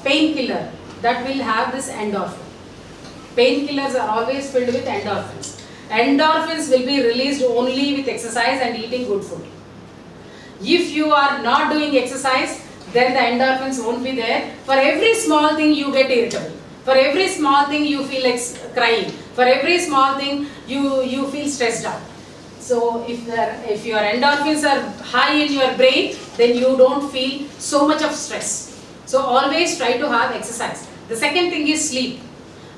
painkiller, that will have this endorphin. Painkillers are always filled with endorphins. Endorphins will be released only with exercise and eating good food. If you are not doing exercise, then the endorphins won't be there. For every small thing you get irritable. For every small thing you feel like crying. For every small thing you feel stressed out. So if your endorphins are high in your brain, then you don't feel so much of stress. So always try to have exercise. The second thing is sleep.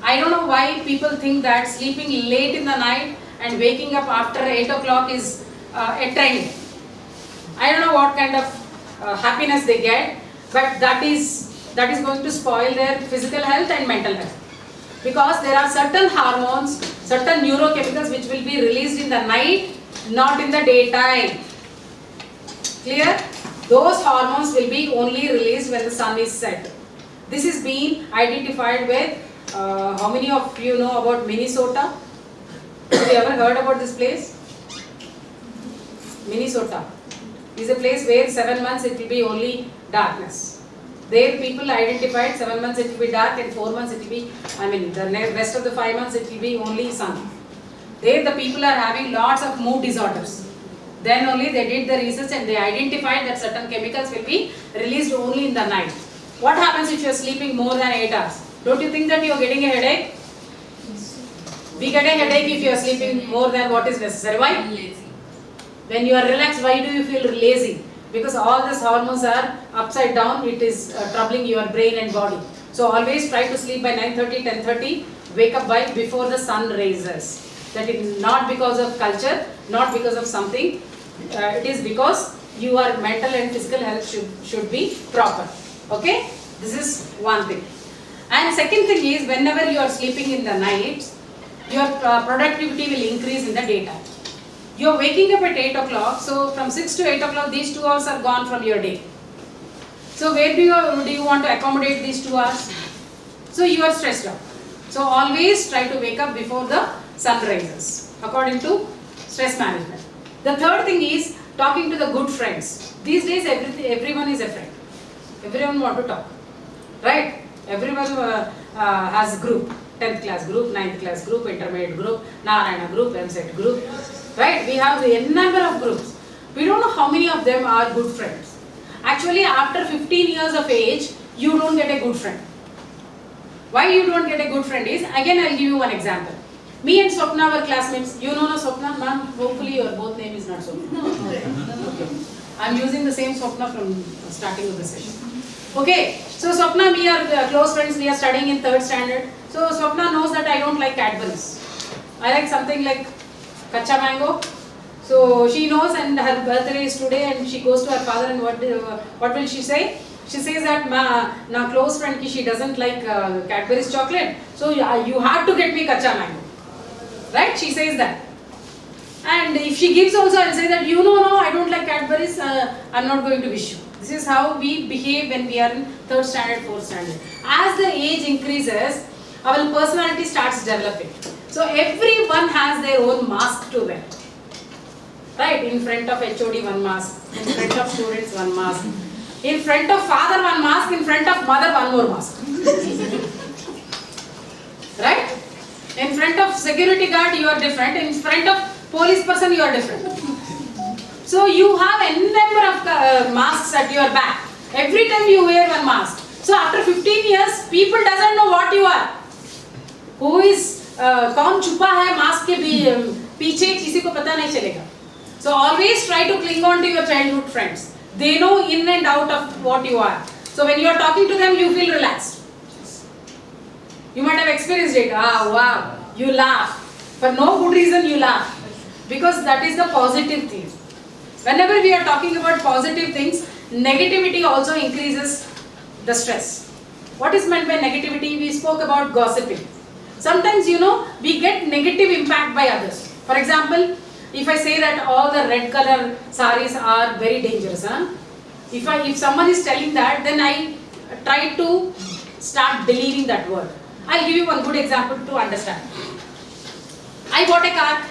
I don't know why people think that sleeping late in the night and waking up after 8 o'clock is a trend. I don't know what kind of happiness they get, but that is going to spoil their physical health and mental health. Because there are certain hormones, certain neurochemicals which will be released in the night, not in the daytime. Clear? Those hormones will be only released when the sun is set. This is being identified with, how many of you know about Minnesota? Have you ever heard about this place? Minnesota is a place where 7 months it will be only darkness. There people identified 7 months it will be dark and 4 months it will be, the rest of the 5 months it will be only sun. There the people are having lots of mood disorders. Then only they did the research and they identified that certain chemicals will be released only in the night. What happens if you are sleeping more than 8 hours? Don't you think that you are getting a headache? We get a headache if you are sleeping more than what is necessary. Why? Lazy. When you are relaxed, why do you feel lazy? Because all these hormones are upside down, it is troubling your brain and body. So always try to sleep by 9:30, 10:30, wake up by before the sun rises. That is not because of culture, not because of something, it is because your mental and physical health should be proper. Okay? This is one thing. And second thing is, whenever you are sleeping in the night, your productivity will increase in the daytime. You are waking up at 8 o'clock, so from 6 to 8 o'clock, these 2 hours are gone from your day. So where do you want to accommodate these 2 hours? So you are stressed out. So always try to wake up before the sun rises, according to stress management. The third thing is talking to the good friends. These days everyone is a friend. Everyone want to talk, right? Everyone has a group, 10th class group, 9th class group, intermediate group, Narayana group, MSET group, right? We have a number of groups. We don't know how many of them are good friends. Actually, after 15 years of age, you don't get a good friend. Why you don't get a good friend is, again I'll give you one example. Me and Swapna were classmates. You know no Swapna? Ma'am, hopefully your both name is not Swapna. No. Okay. I'm using the same Swapna from starting of the session. Okay, so Swapna, we are close friends, we are studying in 3rd standard. So Swapna knows that I don't like Cadbury's. I like something like Kacha Mango. So she knows, and her birthday is today, and she goes to her father and what will she say? She says that my close friend she doesn't like Cadbury's chocolate, so you have to get me kacha mango. Right? She says that. And if she gives also, I'll say that no, I don't like Cadbury's, I'm not going to wish you. This is how we behave when we are in 3rd standard, 4th standard. As the age increases, our personality starts developing. So everyone has their own mask to wear. Right? In front of HOD one mask, in front of students one mask, in front of father one mask, in front of mother one more mask. Right? In front of security guard you are different, in front of police person you are different. So you have a number of masks at your back. Every time you wear one mask. So after 15 years, people doesn't know what you are. Who is कौन छुपा है mask के पीछे किसी को पता नहीं चलेगा. So always try to cling on to your childhood friends. They know in and out of what you are. So when you are talking to them, you feel relaxed. You might have experienced it. Wow, you laugh. For no good reason you laugh. Because that is the positive thing. Whenever we are talking about positive things, negativity also increases the stress. What is meant by negativity? We spoke about gossiping. Sometimes, we get negative impact by others. For example, if I say that all the red color saris are very dangerous, if someone is telling that, then I try to start believing that word. I'll give you one good example to understand. I bought a car.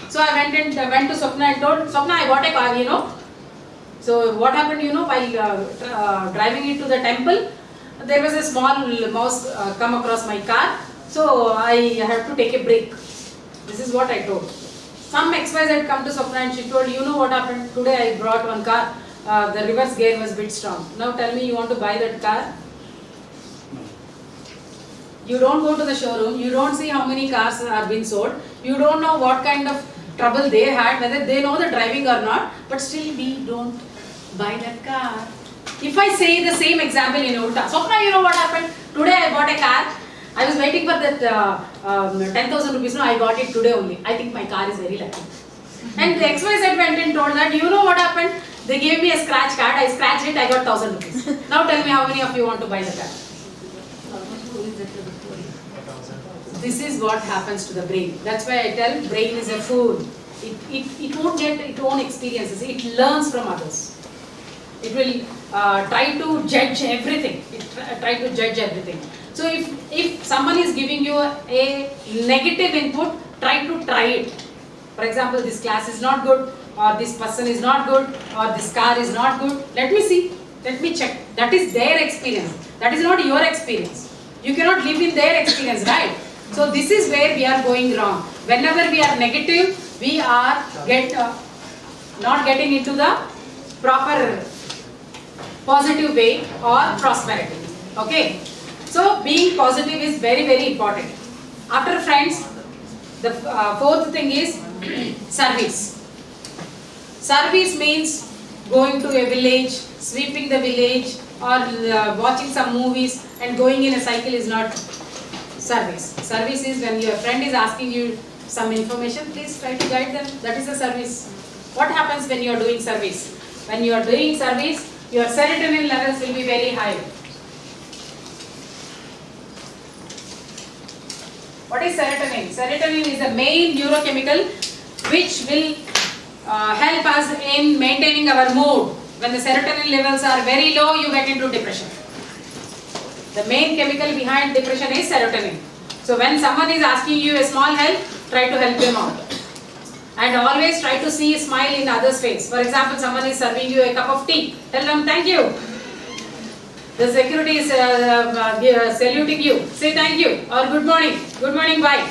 So I went to Swapna and told, Swapna, I bought a car, So what happened, while driving into the temple, there was a small mouse come across my car. So I had to take a break. This is what I told. Some XYZ had come to Swapna and she told, what happened? Today I brought one car. The reverse gear was a bit strong. Now tell me, you want to buy that car? You don't go to the showroom. You don't see how many cars are being sold. You don't know what kind of trouble they had, whether they know the driving or not. But still we don't buy that car. If I say the same example in Ulta, Swapna, you know what happened? Today I bought a car. I was waiting for that 10,000 rupees. No, I got it today only. I think my car is very lucky. And the XYZ went and told that, you know what happened? They gave me a scratch card. I scratched it. I got 1,000 rupees. Now tell me how many of you want to buy the car? This is what happens to the brain. That's why I tell brain is a fool. It won't get its own experiences. It learns from others. It will try to judge everything. Try to judge everything. So if someone is giving you a negative input, try it. For example, this class is not good, or this person is not good, or this car is not good. Let me see. Let me check. That is their experience. That is not your experience. You cannot live in their experience, right? So this is where we are going wrong. Whenever we are negative, we are not getting into the proper positive way or prosperity. Okay. So being positive is very, very important. After friends, the fourth thing is service. Service means going to a village, sweeping the village, or watching some movies and going in a cycle is not service. Service is when your friend is asking you some information, please try to guide them. That is a service. What happens when you are doing service? When you are doing service, your serotonin levels will be very high. What is serotonin? Serotonin is the main neurochemical which will help us in maintaining our mood. When the serotonin levels are very low, you get into depression. The main chemical behind depression is serotonin. So when someone is asking you a small help, try to help them out. And always try to see a smile in others' face. For example, someone is serving you a cup of tea. Tell them thank you. The security is saluting you. Say thank you or good morning, bye.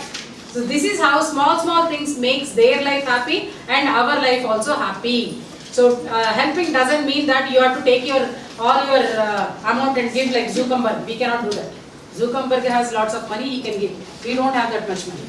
So this is how small things makes their life happy and our life also happy. So helping doesn't mean that you have to take all your amount and give like Zuckerberg. We cannot do that. Zuckerberg has lots of money, he can give. We don't have that much money.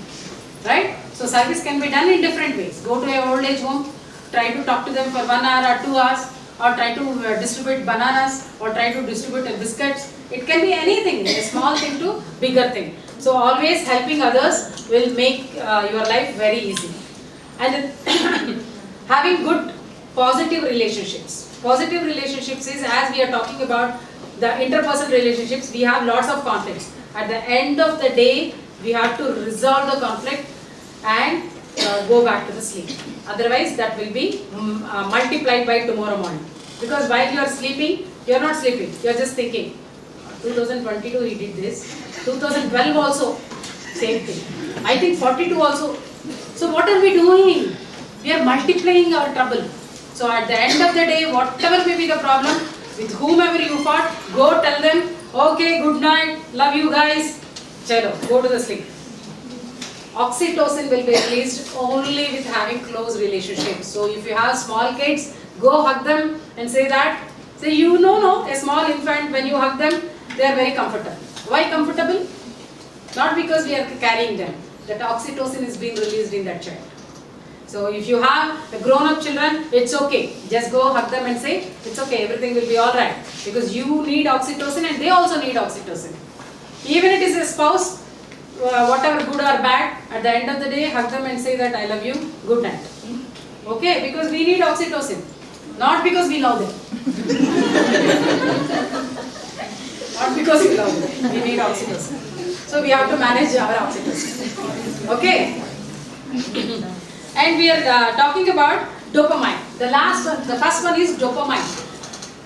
Right? So service can be done in different ways. Go to an old age home, try to talk to them for 1 hour or 2 hours, or try to distribute bananas, or try to distribute biscuits. It can be anything, a small thing to bigger thing. So always helping others will make your life very easy. And having good positive relationships. Positive relationships is, as we are talking about the interpersonal relationships, we have lots of conflicts. At the end of the day, we have to resolve the conflict and go back to the sleep. Otherwise, that will be multiplied by tomorrow morning. Because while you are sleeping, you are not sleeping. You are just thinking. 2022 he did this. 2012 also, same thing. I think 42 also. So what are we doing? We are multiplying our trouble. So at the end of the day, whatever may be the problem, with whomever you fought, go tell them, okay, good night, love you guys, chalo, go to the sleep. Oxytocin will be released only with having close relationships. So if you have small kids, go hug them and say that. Say, you know, a small infant, when you hug them, they are very comfortable. Why comfortable? Not because we are carrying them. That oxytocin is being released in that child. So if you have the grown-up children, it's okay. Just go hug them and say, it's okay, everything will be alright. Because you need oxytocin and they also need oxytocin. Even it is a spouse, whatever good or bad, at the end of the day, hug them and say that I love you, good night. Okay, because we need oxytocin. Not because we love them. Not because we love them. We need oxytocin. So we have to manage our oxytocin. Okay. And we are talking about dopamine. The first one is dopamine.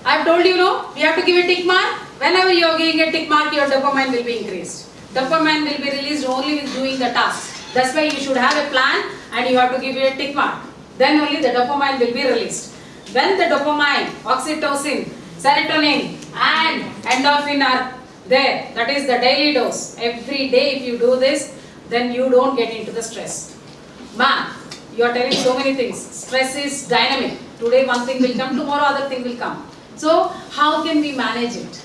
I have told you, we have to give a tick mark. Whenever you are giving a tick mark, your dopamine will be increased. Dopamine will be released only with doing the task. That's why you should have a plan and you have to give it a tick mark. Then only the dopamine will be released. When the dopamine, oxytocin, serotonin and endorphin are there, that is the daily dose. Every day if you do this, then you don't get into the stress. Ma'am, you are telling so many things. Stress is dynamic. Today one thing will come, tomorrow other thing will come. So how can we manage it?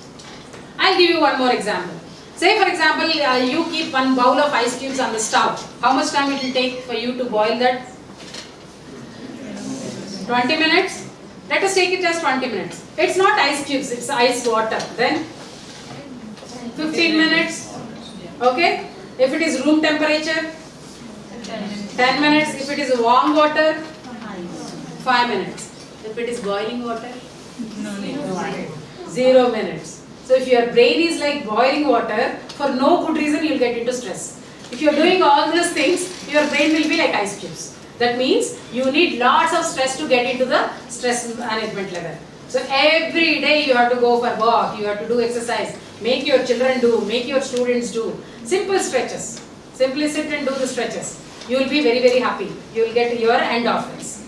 I'll give you one more example. Say for example, you keep one bowl of ice cubes on the stove. How much time it will take for you to boil that? 20 minutes? Let us take it as 20 minutes. It's not ice cubes, it's ice water. Then 15 minutes. Okay? If it is room temperature, 10 minutes. If it is warm water, 5 minutes. If it is boiling water, 0 minutes. So if your brain is like boiling water, for no good reason you will get into stress. If you are doing all these things, your brain will be like ice cubes. That means you need lots of stress to get into the stress management level. So every day you have to go for walk, you have to do exercise, make your children do, make your students do. Simple stretches. Simply sit and do the stretches. You will be very, very happy. You will get your endorphins.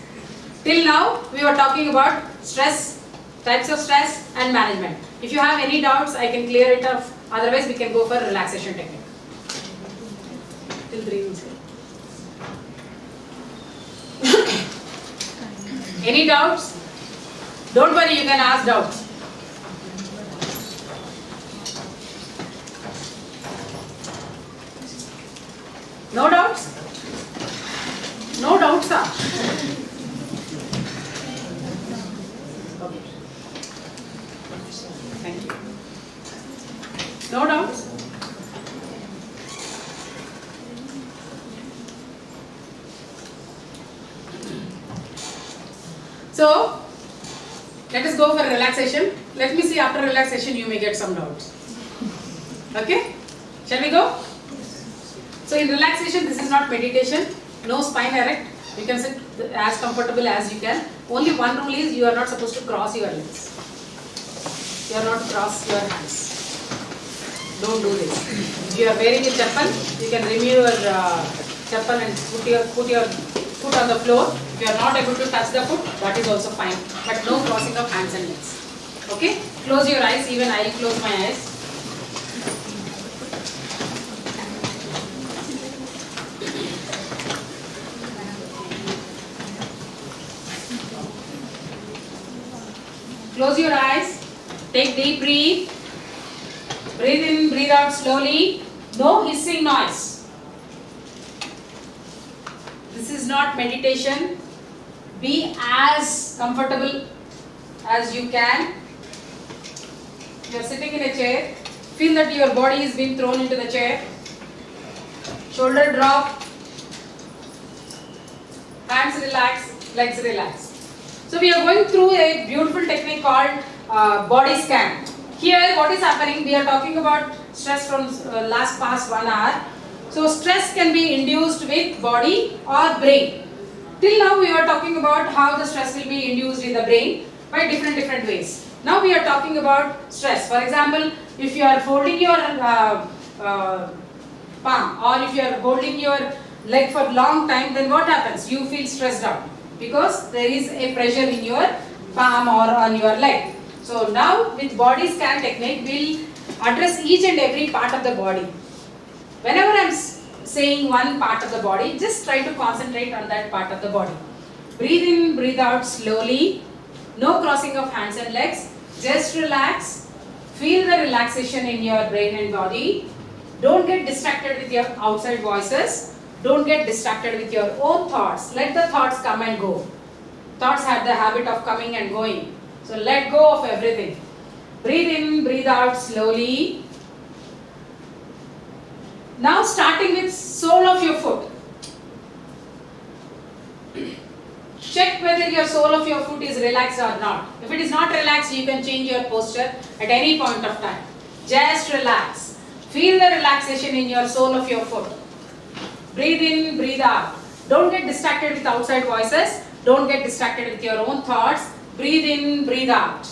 Till now, we were talking about stress, types of stress and management. If you have any doubts, I can clear it up. Otherwise, we can go for relaxation technique. Till 3 minutes. Any doubts? Don't worry, you can ask doubts. No doubts? No doubts, sir. Okay. Thank you. No doubts? So, let us go for relaxation. Let me see after relaxation you may get some doubts. Okay? Shall we go? So in relaxation, this is not meditation. No spine erect. You can sit as comfortable as you can. Only one rule is you are not supposed to cross your legs. You are not to cross your hands. Don't do this. If you are wearing a chappal, you can remove your chappal and put your foot on the floor. If you are not able to touch the foot, that is also fine. But no crossing of hands and legs. Okay? Close your eyes. Even I will close my eyes. Close your eyes. Take deep breath. Breathe in, breathe out slowly. No hissing noise. This is not meditation. Be as comfortable as you can. You are sitting in a chair. Feel that your body is being thrown into the chair. Shoulder drop. Hands relax, legs relax. So we are going through a beautiful technique called body scan. Here what is happening, we are talking about stress from past 1 hour. So stress can be induced with body or brain. Till now we were talking about how the stress will be induced in the brain by different ways. Now we are talking about stress. For example, if you are folding your palm, or if you are holding your leg for long time, then what happens? You feel stressed out because there is a pressure in your palm or on your leg. So now with body scan technique, we'll address each and every part of the body. Whenever I'm saying one part of the body, just try to concentrate on that part of the body. Breathe in, breathe out slowly. No crossing of hands and legs. Just relax. Feel the relaxation in your brain and body. Don't get distracted with your outside voices. Don't get distracted with your own thoughts. Let the thoughts come and go. Thoughts have the habit of coming and going. So let go of everything. Breathe in, breathe out slowly. Now starting with sole of your foot. Check whether your sole of your foot is relaxed or not. If it is not relaxed, you can change your posture at any point of time. Just relax. Feel the relaxation in your sole of your foot. Breathe in, breathe out. Don't get distracted with outside voices. Don't get distracted with your own thoughts. Breathe in, breathe out.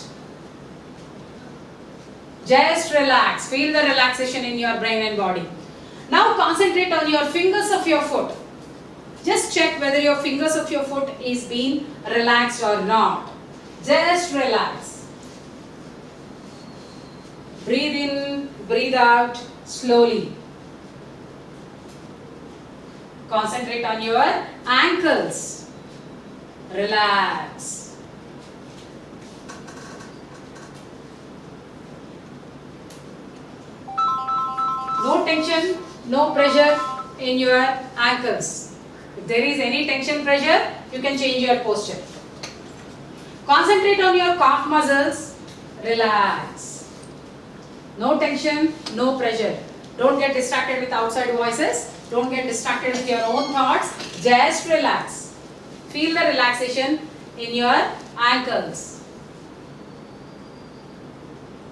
Just relax. Feel the relaxation in your brain and body. Now concentrate on your fingers of your foot. Just check whether your fingers of your foot is being relaxed or not. Just relax. Breathe in, breathe out slowly. Concentrate on your ankles. Relax. No tension, no pressure in your ankles. If there is any tension, pressure, you can change your posture. Concentrate on your calf muscles. Relax. No tension, no pressure. Don't get distracted with outside voices. Don't get distracted with your own thoughts. Just relax. Feel the relaxation in your ankles.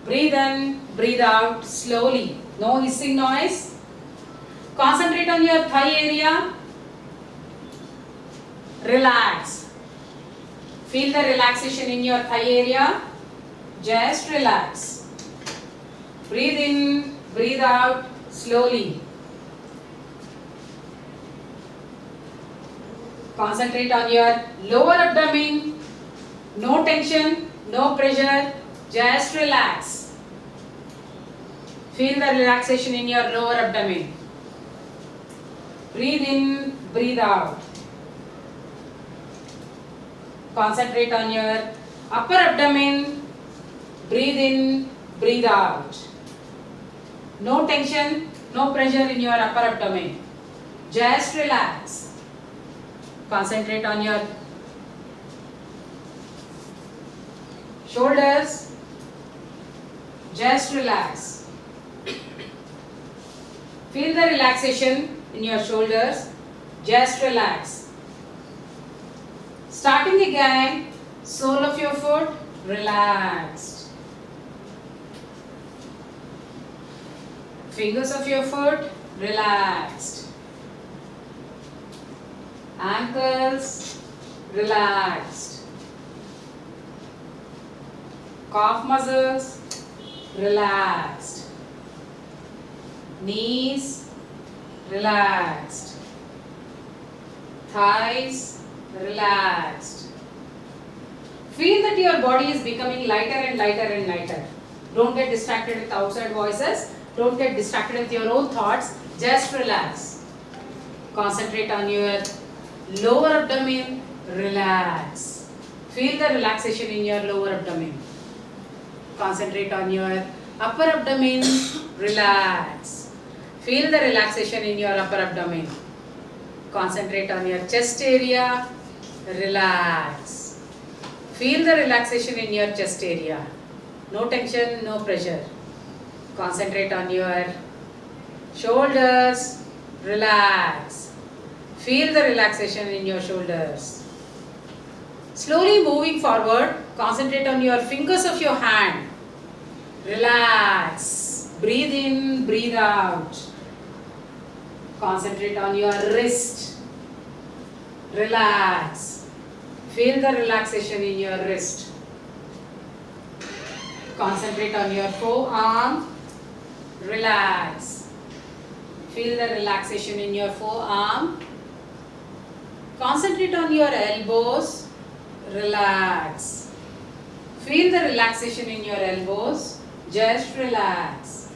Breathe in, breathe out slowly. No hissing noise. Concentrate on your thigh area. Relax. Feel the relaxation in your thigh area. Just relax. Breathe in, breathe out slowly. Concentrate on your lower abdomen. No tension, no pressure. Just relax. Feel the relaxation in your lower abdomen. Breathe in, breathe out. Concentrate on your upper abdomen. Breathe in, breathe out. No tension, no pressure in your upper abdomen. Just relax. Concentrate on your shoulders. Just relax. Feel the relaxation in your shoulders. Just relax. Starting again, sole of your foot relaxed. Fingers of your foot relaxed. Ankles relaxed. Calf muscles relaxed. Knees relaxed. Thighs relaxed. Feel that your body is becoming lighter and lighter and lighter. Don't get distracted with outside voices. Don't get distracted with your own thoughts. Just relax. Concentrate on your lower abdomen. Relax. Feel the relaxation in your lower abdomen. Concentrate on your upper abdomen. Relax. Feel the relaxation in your upper abdomen. Concentrate on your chest area. Relax. Feel the relaxation in your chest area. No tension, no pressure. Concentrate on your shoulders. Relax. Feel the relaxation in your shoulders. Slowly moving forward, concentrate on your fingers of your hand. Relax. Breathe in, breathe out. Concentrate on your wrist. Relax. Feel the relaxation in your wrist. Concentrate on your forearm. Relax. Feel the relaxation in your forearm. Concentrate on your elbows. Relax. Feel the relaxation in your elbows. Just relax.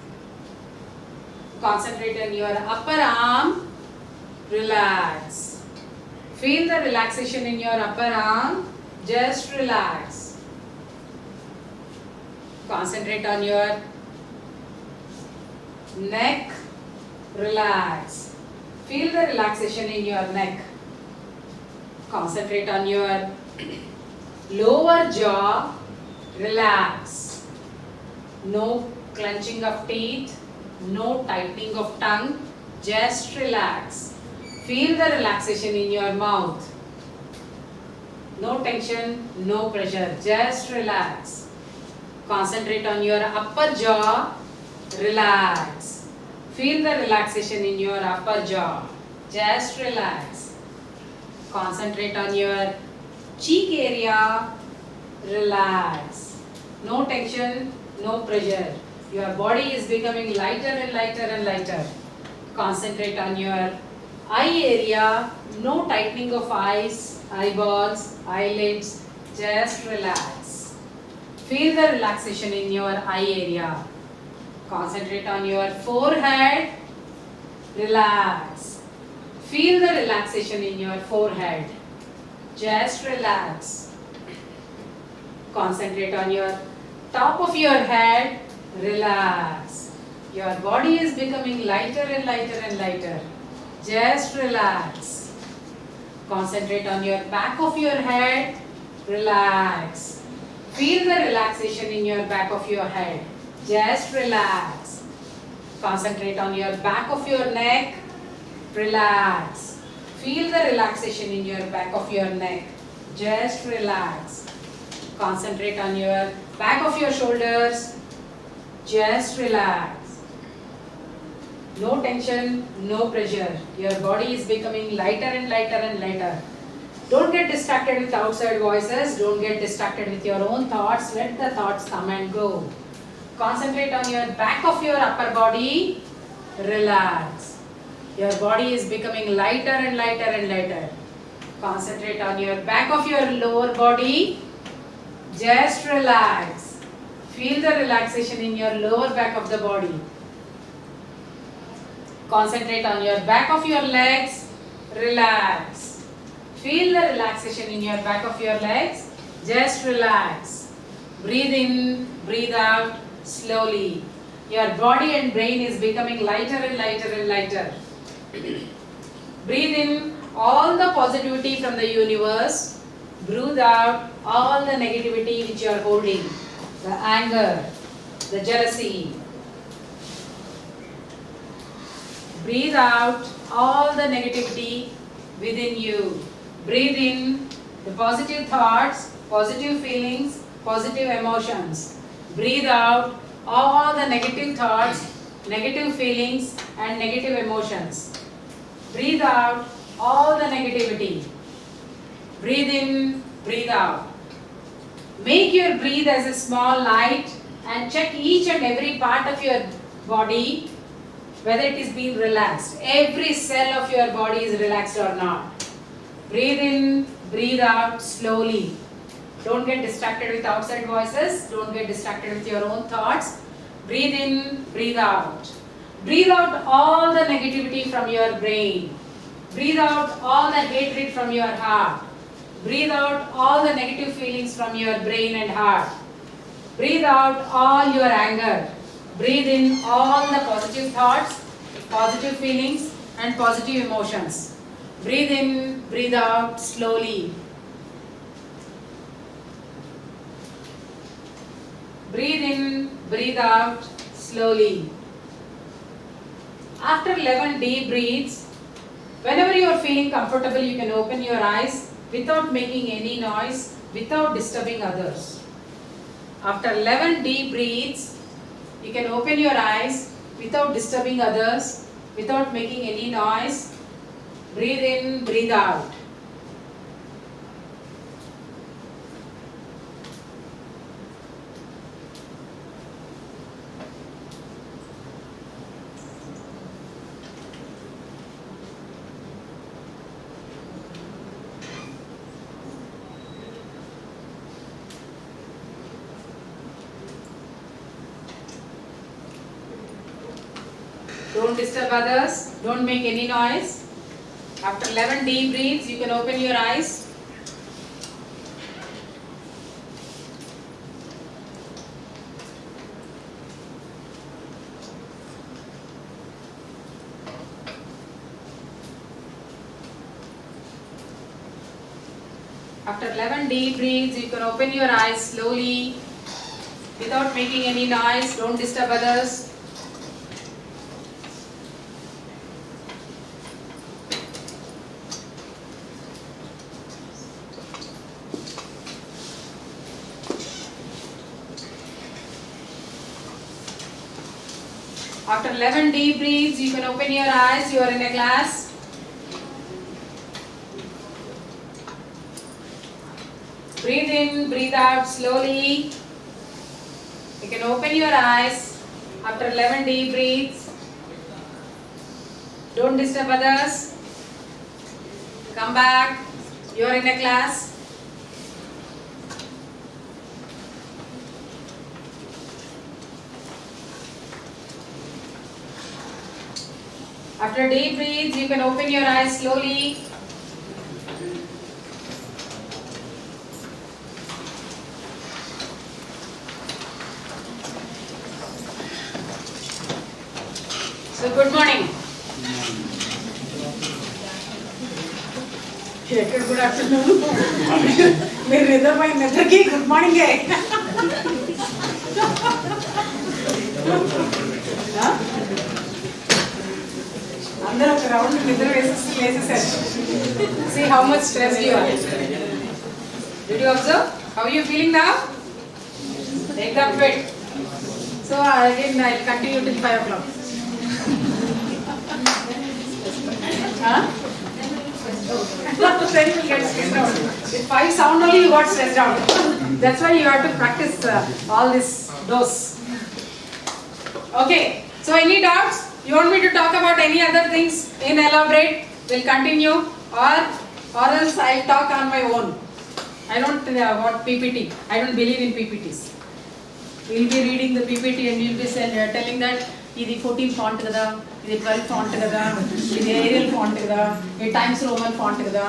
Concentrate on your upper arm. Relax. Feel the relaxation in your upper arm. Just relax. Concentrate on your neck. Relax. Feel the relaxation in your neck. Concentrate on your lower jaw. Relax. No clenching of teeth. No tightening of tongue. Just relax. Feel the relaxation in your mouth. No tension, no pressure. Just relax. Concentrate on your upper jaw. Relax. Feel the relaxation in your upper jaw. Just relax. Concentrate on your cheek area. Relax. No tension, no pressure. Your body is becoming lighter and lighter and lighter. Concentrate on your eye area. No tightening of eyes, eyeballs, eyelids. Just relax. Feel the relaxation in your eye area. Concentrate on your forehead. Relax. Feel the relaxation in your forehead. Just relax. Concentrate on your top of your head. Relax. Your body is becoming lighter and lighter and lighter. Just relax. Concentrate on your back of your head. Relax. Feel the relaxation in your back of your head. Just relax. Concentrate on your back of your neck. Relax. Feel the relaxation in your back of your neck. Just relax. Concentrate on your back of your shoulders. Just relax. No tension, no pressure. Your body is becoming lighter and lighter and lighter. Don't get distracted with outside voices. Don't get distracted with your own thoughts. Let the thoughts come and go. Concentrate on your back of your upper body. Relax. Your body is becoming lighter and lighter and lighter. Concentrate on your back of your lower body. Just relax. Feel the relaxation in your lower back of the body. Concentrate on your back of your legs. Relax. Feel the relaxation in your back of your legs. Just relax. Breathe in, breathe out slowly. Your body and brain is becoming lighter and lighter and lighter. Breathe in all the positivity from the universe. Breathe out all the negativity which you are holding. The anger, the jealousy. Breathe out all the negativity within you. Breathe in the positive thoughts, positive feelings, positive emotions. Breathe out all the negative thoughts, negative feelings and negative emotions. Breathe out all the negativity. Breathe in, breathe out. Make your breath as a small light and check each and every part of your body whether it is being relaxed. Every cell of your body is relaxed or not. Breathe in, breathe out slowly. Don't get distracted with outside voices. Don't get distracted with your own thoughts. Breathe in, breathe out. Breathe out all the negativity from your brain. Breathe out all the hatred from your heart. Breathe out all the negative feelings from your brain and heart. Breathe out all your anger. Breathe in all the positive thoughts, positive feelings and positive emotions. Breathe in, breathe out slowly. Breathe in, breathe out slowly. After 11 deep breaths, whenever you are feeling comfortable, you can open your eyes without making any noise, without disturbing others. After 11 deep breaths, you can open your eyes without disturbing others, without making any noise. Breathe in, breathe out. Don't disturb others, don't make any noise. After 11 deep breaths, you can open your eyes. After 11 deep breaths, you can open your eyes slowly without making any noise. Don't disturb others. After 11 deep breaths, you can open your eyes. You are in a class. Breathe in, breathe out slowly. You can open your eyes after 11 deep breaths. Don't disturb others. Come back. You are in a class. After deep breaths, you can open your eyes slowly. So good morning. Good afternoon. मेरे rhythm भाई नेत्र की good morning है. అందరూ ఒక round నిద్ర వేసేసారు. See how much stressed you are. Did you observe? How are you feeling now? Take that fit. So again I'll continue till 5 o'clock. Huh? Then you will get stressed out. With 5 sound only you got stressed out. That's why you have to practice all this dose. Okay. So any doubts? You want me to talk about any other things in elaborate? We'll continue, or else I'll talk on my own. I don't want PPT. I don't believe in PPTs. We'll be reading the PPT and you'll be telling that this 14 font kada, this 12 font kada, this Arial font kada, this Times Roman font kada.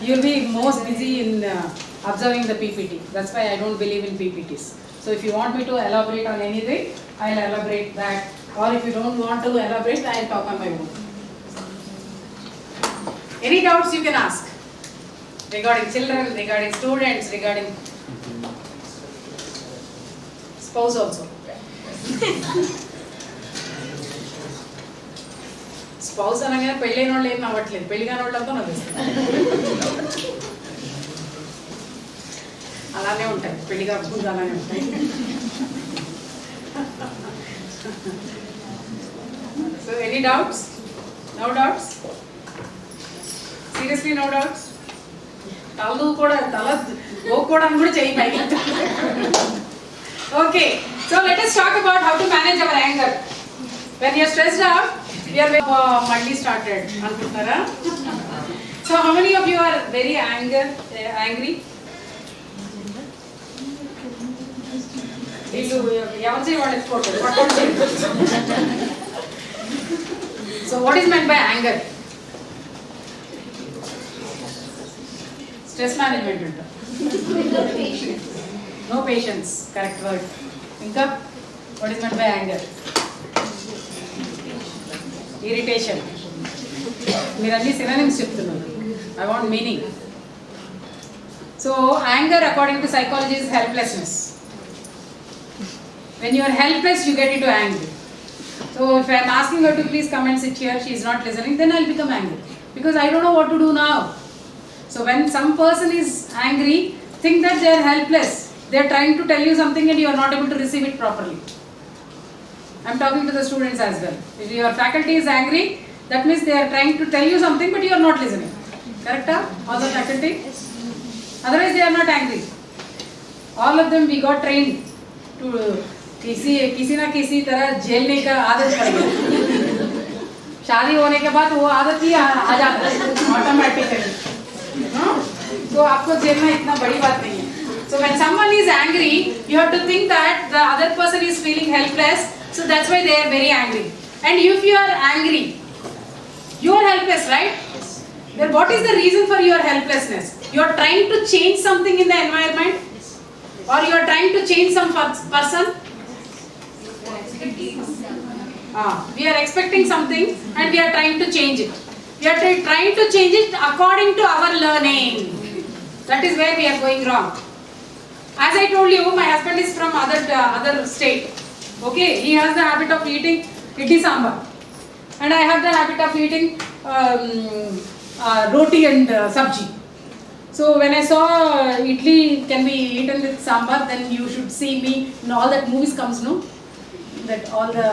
You'll be most busy in observing the PPT. That's why I don't believe in PPTs. So if you want me to elaborate on anything, I'll elaborate that. Or if you don't want to elaborate, I'll talk on my own. Any doubts you can ask regarding children, regarding students, regarding spouse also. Spouse అనగానే పెళ్ళైన వాళ్ళు ఏం అవ్వట్లేదు, పెళ్లి కాని వాళ్ళంతా నవ్వేస్తారు. అలానే ఉంటాయి, పెళ్లి కాకుండా అలానే ఉంటాయి. So any doubts? No doubts? Seriously no doubts? Talu kuda tala gokodam kuda cheyi payiki. Okay, so let us talk about how to manage our anger. When you are stressed out, we are mildly started anukuntara. So how many of you are very angry? So what is meant by anger? Stress management. No patience, correct word. Inka, what is meant by anger? Irritation. Meer anni synonyms cheptunnaru. I want meaning. So anger according to psychology is helplessness. When you are helpless, you get into anger. So if I am asking her to please come and sit here, she is not listening, then I will become angry. Because I don't know what to do now. So when some person is angry, think that they are helpless. They are trying to tell you something and you are not able to receive it properly. I'm talking to the students as well. If your faculty is angry, that means they are trying to tell you something but you are not listening. Correct? All the faculty? Otherwise they are not angry. All of them we got trained to किसी ना किसी तरह झेलने का आदत पड़ गई. शादी होने के बाद वो आदत ही आ जाता है ऑटोमेटिकली. तो आपको झेलना इतना बड़ी बात नहीं है. So when someone is angry, you have to think that the other person is feeling helpless. So that's why they are very angry. And if you are angry, you are helpless, right? Then what is the reason for your helplessness? You are trying to change something in the environment, or you are trying to change some person. We are expecting something and we are trying to change it. We are trying to change it according to our learning. That is where we are going wrong. As I told you, my husband is from other state. Okay, he has the habit of eating idli sambar, and I have the habit of eating roti and sabji. So when I saw idli can be eaten with sambar, then you should see me in all that movies comes, no? That all the,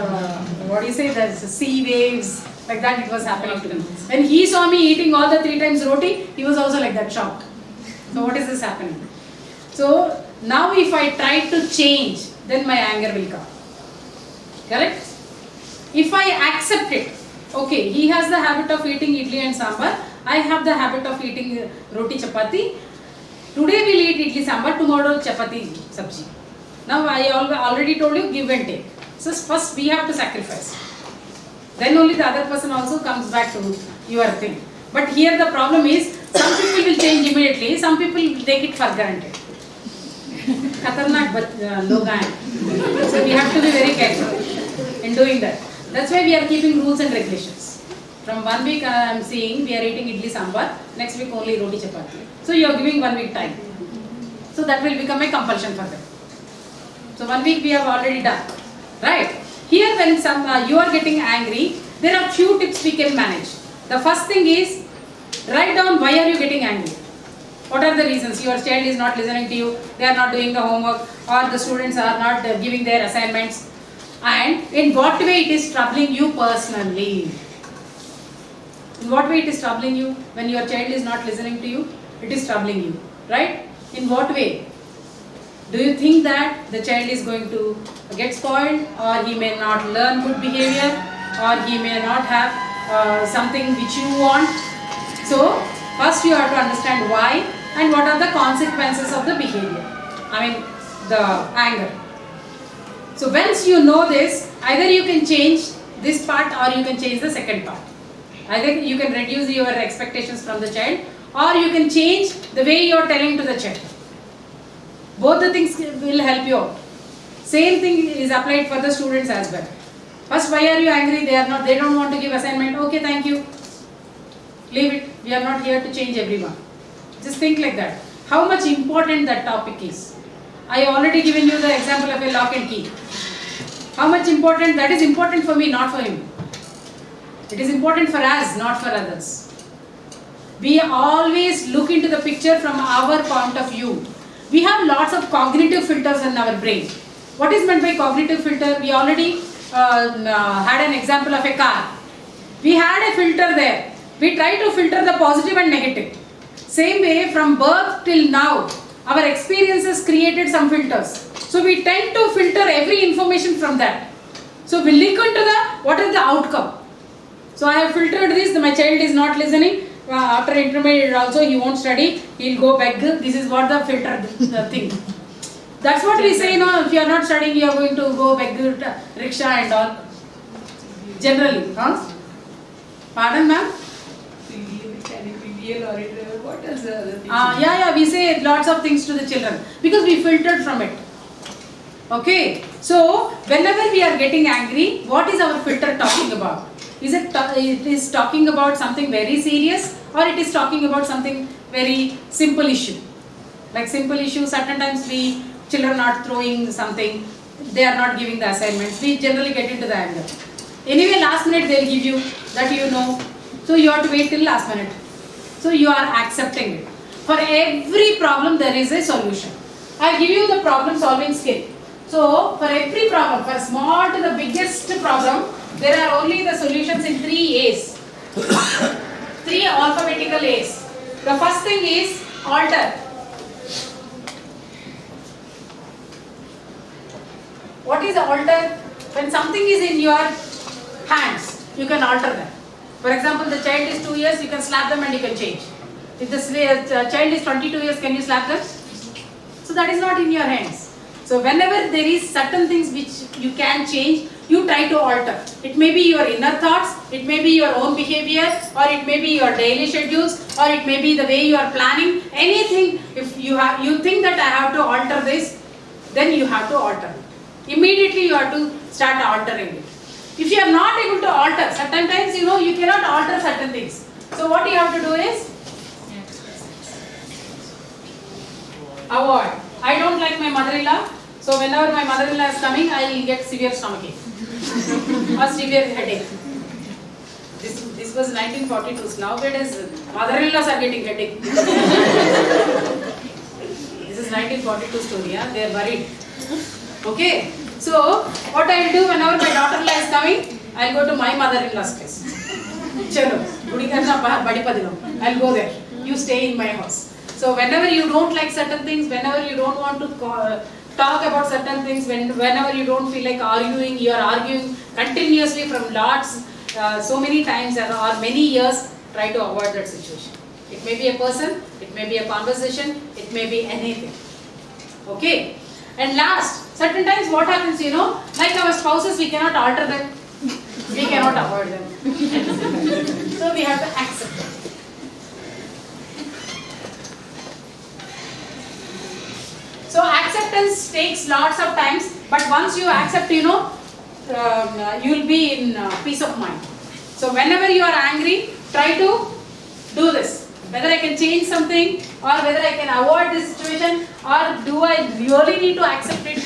what do you say, there's sea waves, like that it was happening to him. When he saw me eating all the 3 times roti, he was also like that, shocked. So what is this happening? So now if I try to change, then my anger will come. Correct? If I accept it, okay, he has the habit of eating idli and sambar, I have the habit of eating roti chapati. Today we'll eat idli sambar, tomorrow chapati sabji. Now I already told you, give and take. So first we have to sacrifice. Then only the other person also comes back to your thing. But here the problem is, some people will change immediately, some people will take it for granted. Khatarnak log aaye. So we have to be very careful in doing that. That's why we are keeping rules and regulations. From 1 week I am seeing we are eating idli sambar, next week only roti chapati. So you are giving 1 week time. So that will become a compulsion for them. So 1 week we have already done. Right? Here when you are getting angry, there are few tips we can manage. The first thing is, write down why are you getting angry. What are the reasons? Your child is not listening to you, they are not doing the homework, or the students are not giving their assignments. And in what way it is troubling you personally? In what way it is troubling you? When your child is not listening to you, it is troubling you. Right? In what way? Do you think that the child is going to get spoiled, or he may not learn good behavior, or he may not have something which you want? So, first you have to understand why and what are the consequences of the behavior. I mean, the anger. So, once you know this, either you can change this part or you can change the second part. Either you can reduce your expectations from the child, or you can change the way you are telling to the child. Both the things will help you out. Same thing is applied for the students as well. First, why are you angry? They don't want to give assignment. Okay, thank you. Leave it. We are not here to change everyone. Just think like that. How much important that topic is. I already given you the example of a lock and key. How much important? That is important for me, not for him. It is important for us, not for others. We always look into the picture from our point of view. We have lots of cognitive filters in our brain. What is meant by cognitive filter? We already had an example of a car. We had a filter there. We try to filter the positive and negative. Same way, from birth till now, our experiences created some filters. So we tend to filter every information from that. So we look into what is the outcome. So I have filtered this, my child is not listening. After intermediate also he won't study, he will go beg. This is what the filter thing. That's what we say, if you are not studying, you are going to go beg rickshaw and all. Generally. Pardon, ma'am? What else? Yeah, we say lots of things to the children because we filtered from it. Okay, so whenever we are getting angry, what is our filter talking about? It is talking about something very serious, or it is talking about something very simple issue? Like simple issue, certain times children are throwing something, they are not giving the assignments, we generally get into the anger. Anyway, last minute they will give you, that you know, so you have to wait till last minute. So you are accepting it. For every problem there is a solution. I give you the problem solving skill. So for every problem, for small to the biggest problem, there are only the solutions in 3 A's. 3 alphabetical A's. The first thing is alter. What is alter? When something is in your hands, you can alter them. For example, the child is 2 years, you can slap them and you can change. If the child is 22 years, can you slap them? So that is not in your hands. So whenever there is certain things which you can change, you try to alter. It may be your inner thoughts, it may be your own behavior, or it may be your daily schedules, or it may be the way you are planning. Anything, if you think that I have to alter this, then you have to alter it. Immediately you have to start altering it. If you are not able to alter, certain times you cannot alter certain things. So what you have to do is avoid. I don't like my mother-in-law, so whenever my mother-in-law is coming, I will get severe stomachache or severe headache. This was 1942. Nowadays, mother-in-laws are getting headache. This is 1942 story. They are worried. Okay. So what I will do whenever my daughter-in-law is coming, I will go to my mother-in-law's place. Chalo, I will go there. You stay in my house. So whenever you don't like certain things, whenever you don't want to talk about certain things, whenever you don't feel like arguing, you are arguing continuously from lots, so many times or many years, try to avoid that situation. It may be a person, it may be a conversation, it may be anything. Okay? And last, certain times what happens, like our spouses, we cannot alter them, we cannot avoid them. So we have to accept them. So acceptance takes lots of times, but once you accept, you will be in peace of mind. So whenever you are angry, try to do this. Whether I can change something or whether I can avoid this situation or do I really need to accept it.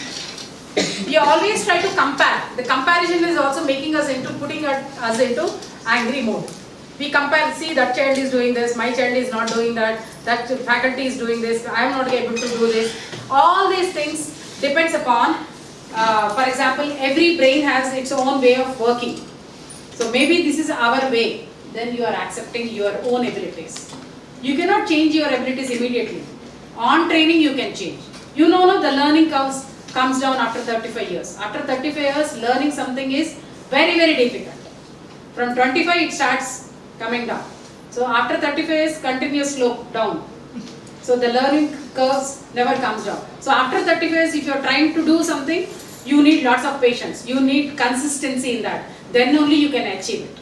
You always try to compare. The comparison is also making us putting us into angry mode. We compare, see that child is doing this, my child is not doing that faculty is doing this, I am not able to do this. All these things depends upon, for example, every brain has its own way of working. So maybe this is our way, then you are accepting your own abilities. You cannot change your abilities immediately. On training you can change. The learning comes down after 35 years. After 35 years, learning something is very, very difficult. From 25 it starts coming down. So after 35 years, continuous slope down. So the learning curves never comes down. So after 35 years, if you are trying to do something, you need lots of patience. You need consistency in that. Then only you can achieve it.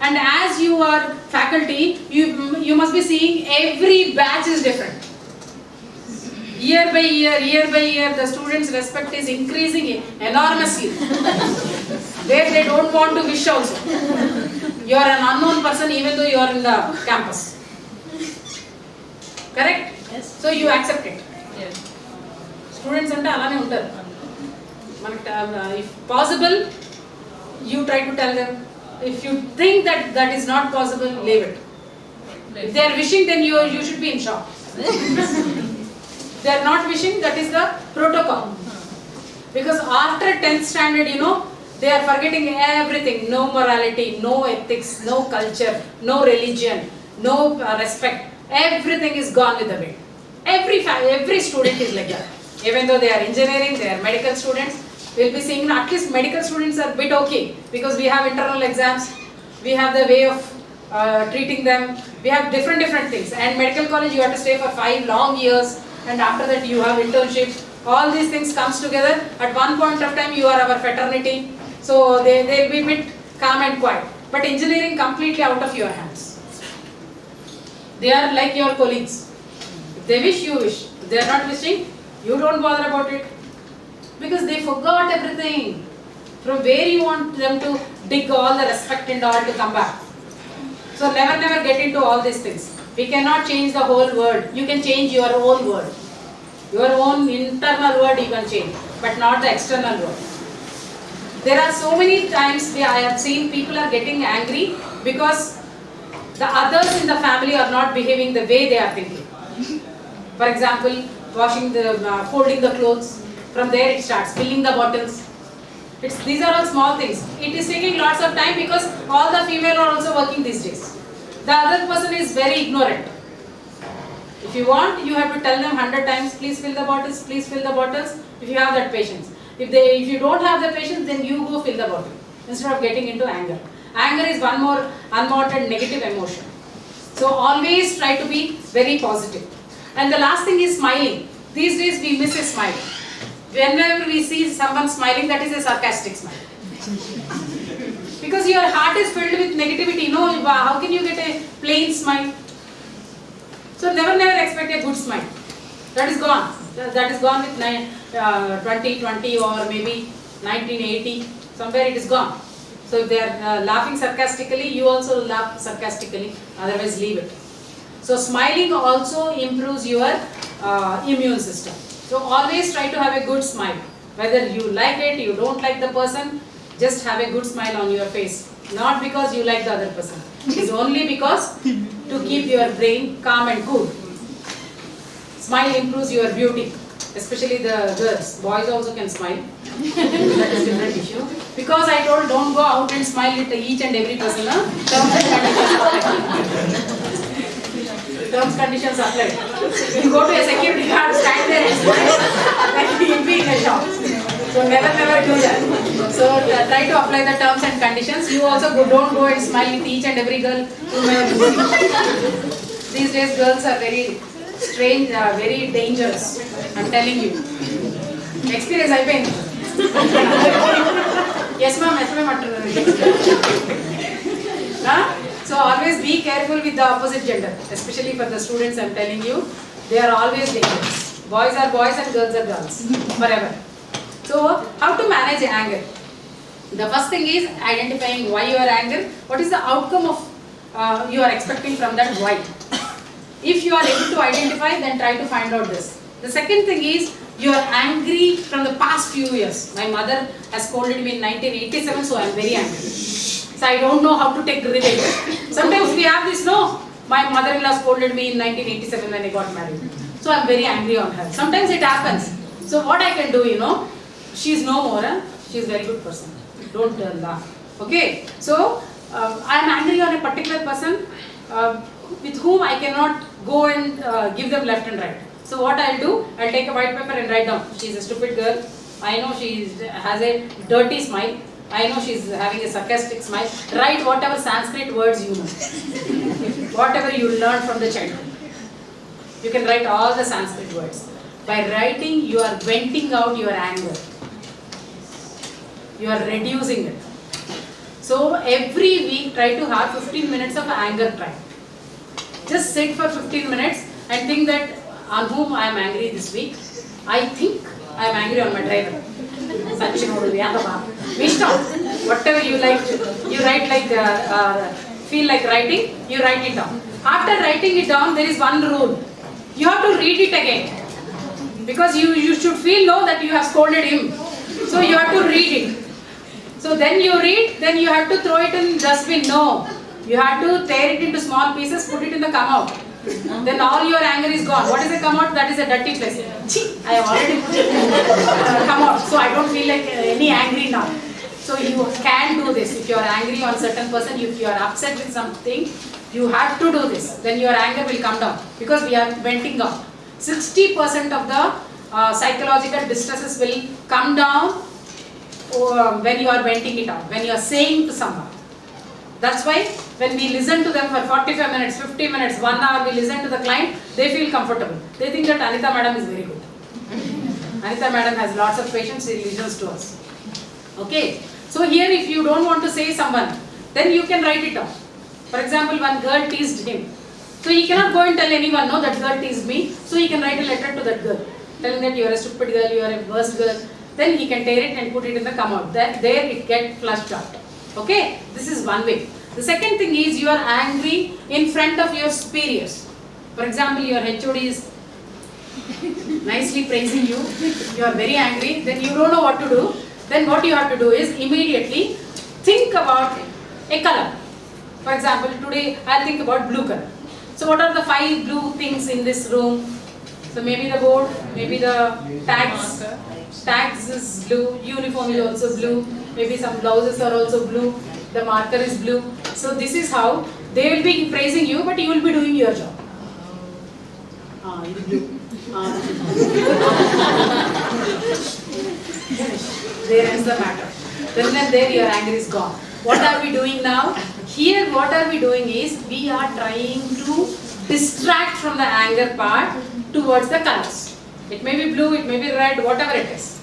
And as you are faculty, you must be seeing every batch is different. Year by year, the students' respect is increasing enormously. They don't want to wish also. You are an unknown person even though you are in the campus. Correct? Yes. So you accept it. Yes. Students ante alane untaru. If possible, you try to tell them. If you think that is not possible, leave it. If they are wishing, then you should be in shock. They are not wishing, that is the protocol. Because after 10th standard, they are forgetting everything. No morality, no ethics, no culture, no religion, no respect. Everything is gone with the wind. Every student is like that. Even though they are engineering, they are medical students, we'll be seeing at least medical students are a bit okay. Because we have internal exams, we have the way of treating them, we have different things. And medical college, you have to stay for 5 long years. And after that you have internship. All these things comes together. At one point of time you are our fraternity. So they will be a bit calm and quiet. But engineering completely out of your hands. They are like your colleagues. If they wish, you wish. If they are not wishing, you don't bother about it. Because they forgot everything. From where you want them to dig all the respect and all to come back. So never get into all these things. We cannot change the whole world. You can change your own world. Your own internal world you can change, but not the external world. There are so many times I have seen people are getting angry because the others in the family are not behaving the way they are thinking. For example, folding the clothes, From there it starts filling the bottles. These are all small things. It is taking lots of time because all the female are also working these days. The other person is very ignorant. If you want, you have to tell them 100 times, please fill the bottles, please fill the bottles, if you have that patience. If you don't have the patience, then you go fill the bottle instead of getting into anger. Anger is one more unwanted negative emotion. So always try to be very positive. And the last thing is smiling. These days we miss a smile. Whenever we see someone smiling, that is a sarcastic smile. Because your heart is filled with negativity. No, how can you get a plain smile? So never expect a good smile. That is gone. That is gone with 2020 or maybe 1980. Somewhere it is gone. So if they are laughing sarcastically, you also laugh sarcastically. Otherwise, leave it. So smiling also improves your immune system. So always try to have a good smile. Whether you like it, you don't like the person, just have a good smile on your face. Not because you like the other person. It is only because to keep your brain calm and cool. Smile improves your beauty. Especially the girls. Boys also can smile. That is a different issue. Because I told don't go out and smile at each and every person. Terms conditions apply. You go to a security guard, stand there and smile, then he will be in a shock. So never do that. So try to apply the terms and conditions. You also don't go and smile with each and every girl. These days girls are very strange, very dangerous. I'm telling you. Experience I been. Yes ma'am, So always be careful with the opposite gender, especially for the students. I'm telling you, they are always dangerous. Boys are boys and girls are girls, forever. So how to manage anger? The first thing is identifying why you are angry. What is the outcome of you are expecting from that why? If you are able to identify, then try to find out this. The second thing is you are angry from the past few years. My mother has scolded me in 1987, so I am very angry. So I don't know how to take revenge. Sometimes we have this, no, my mother-in-law scolded me in 1987 when I got married. So I am very angry on her. Sometimes it happens. So what I can do, she is no more, she is a very good person. Don't laugh. Okay, so I am angry on a particular person with whom I cannot go and give them left and right. So what I'll do, I'll take a white paper and write down, she's a stupid girl, I know she has a dirty smile, I know she's having a sarcastic smile. Write whatever Sanskrit words you know, whatever you learned from the childhood. You can write all the Sanskrit words. By writing, you are venting out your anger. You are reducing it. So every week, try to have 15 minutes of anger trial. Just sit for 15 minutes and think that on whom I am angry this week. I think I am angry on my driver. Whatever you like, you write like, feel like writing, you write it down. After writing it down, there is one rule. You have to read it again. Because you should feel that you have scolded him. So you have to read it. So then you read, then you have to throw it in dustbin. No. You have to tear it into small pieces, put it in the come-out. Then all your anger is gone. What is a come-out? That is a dirty place. I have already come out, so I don't feel like any angry now. So you can do this. If you are angry on a certain person, if you are upset with something, you have to do this. Then your anger will come down because we are venting out. 60% of the psychological distresses will come down when you are venting it out, when you are saying to someone. That's why when we listen to them for 45 minutes, 50 minutes, 1 hour, we listen to the client, they feel comfortable. They think that Anita madam is very good. Anita madam has lots of patience, she listens to us. Okay. So here if you don't want to say someone, then you can write it down. For example, one girl teased him. So he cannot go and tell anyone, no, that girl teased me. So he can write a letter to that girl, telling that you are a stupid girl, you are a worst girl. Then he can tear it and put it in the come-out. There it gets flushed out. Okay, this is one way. The second thing is you are angry in front of your superiors. For example, your HOD is nicely praising you. You are very angry. Then you don't know what to do. Then what you have to do is immediately think about a color. For example, today I'll think about blue color. So what are the 5 blue things in this room? So maybe the board, maybe the tags, tags is blue, uniform is also blue, maybe some blouses are also blue, the marker is blue. So this is how they will be praising you, but you will be doing your job. It is blue. There ends the matter. Then and there your anger is gone. What are we doing now? Here what are we doing is, we are trying to distract from the anger part towards the colors. It may be blue, it may be red, whatever it is.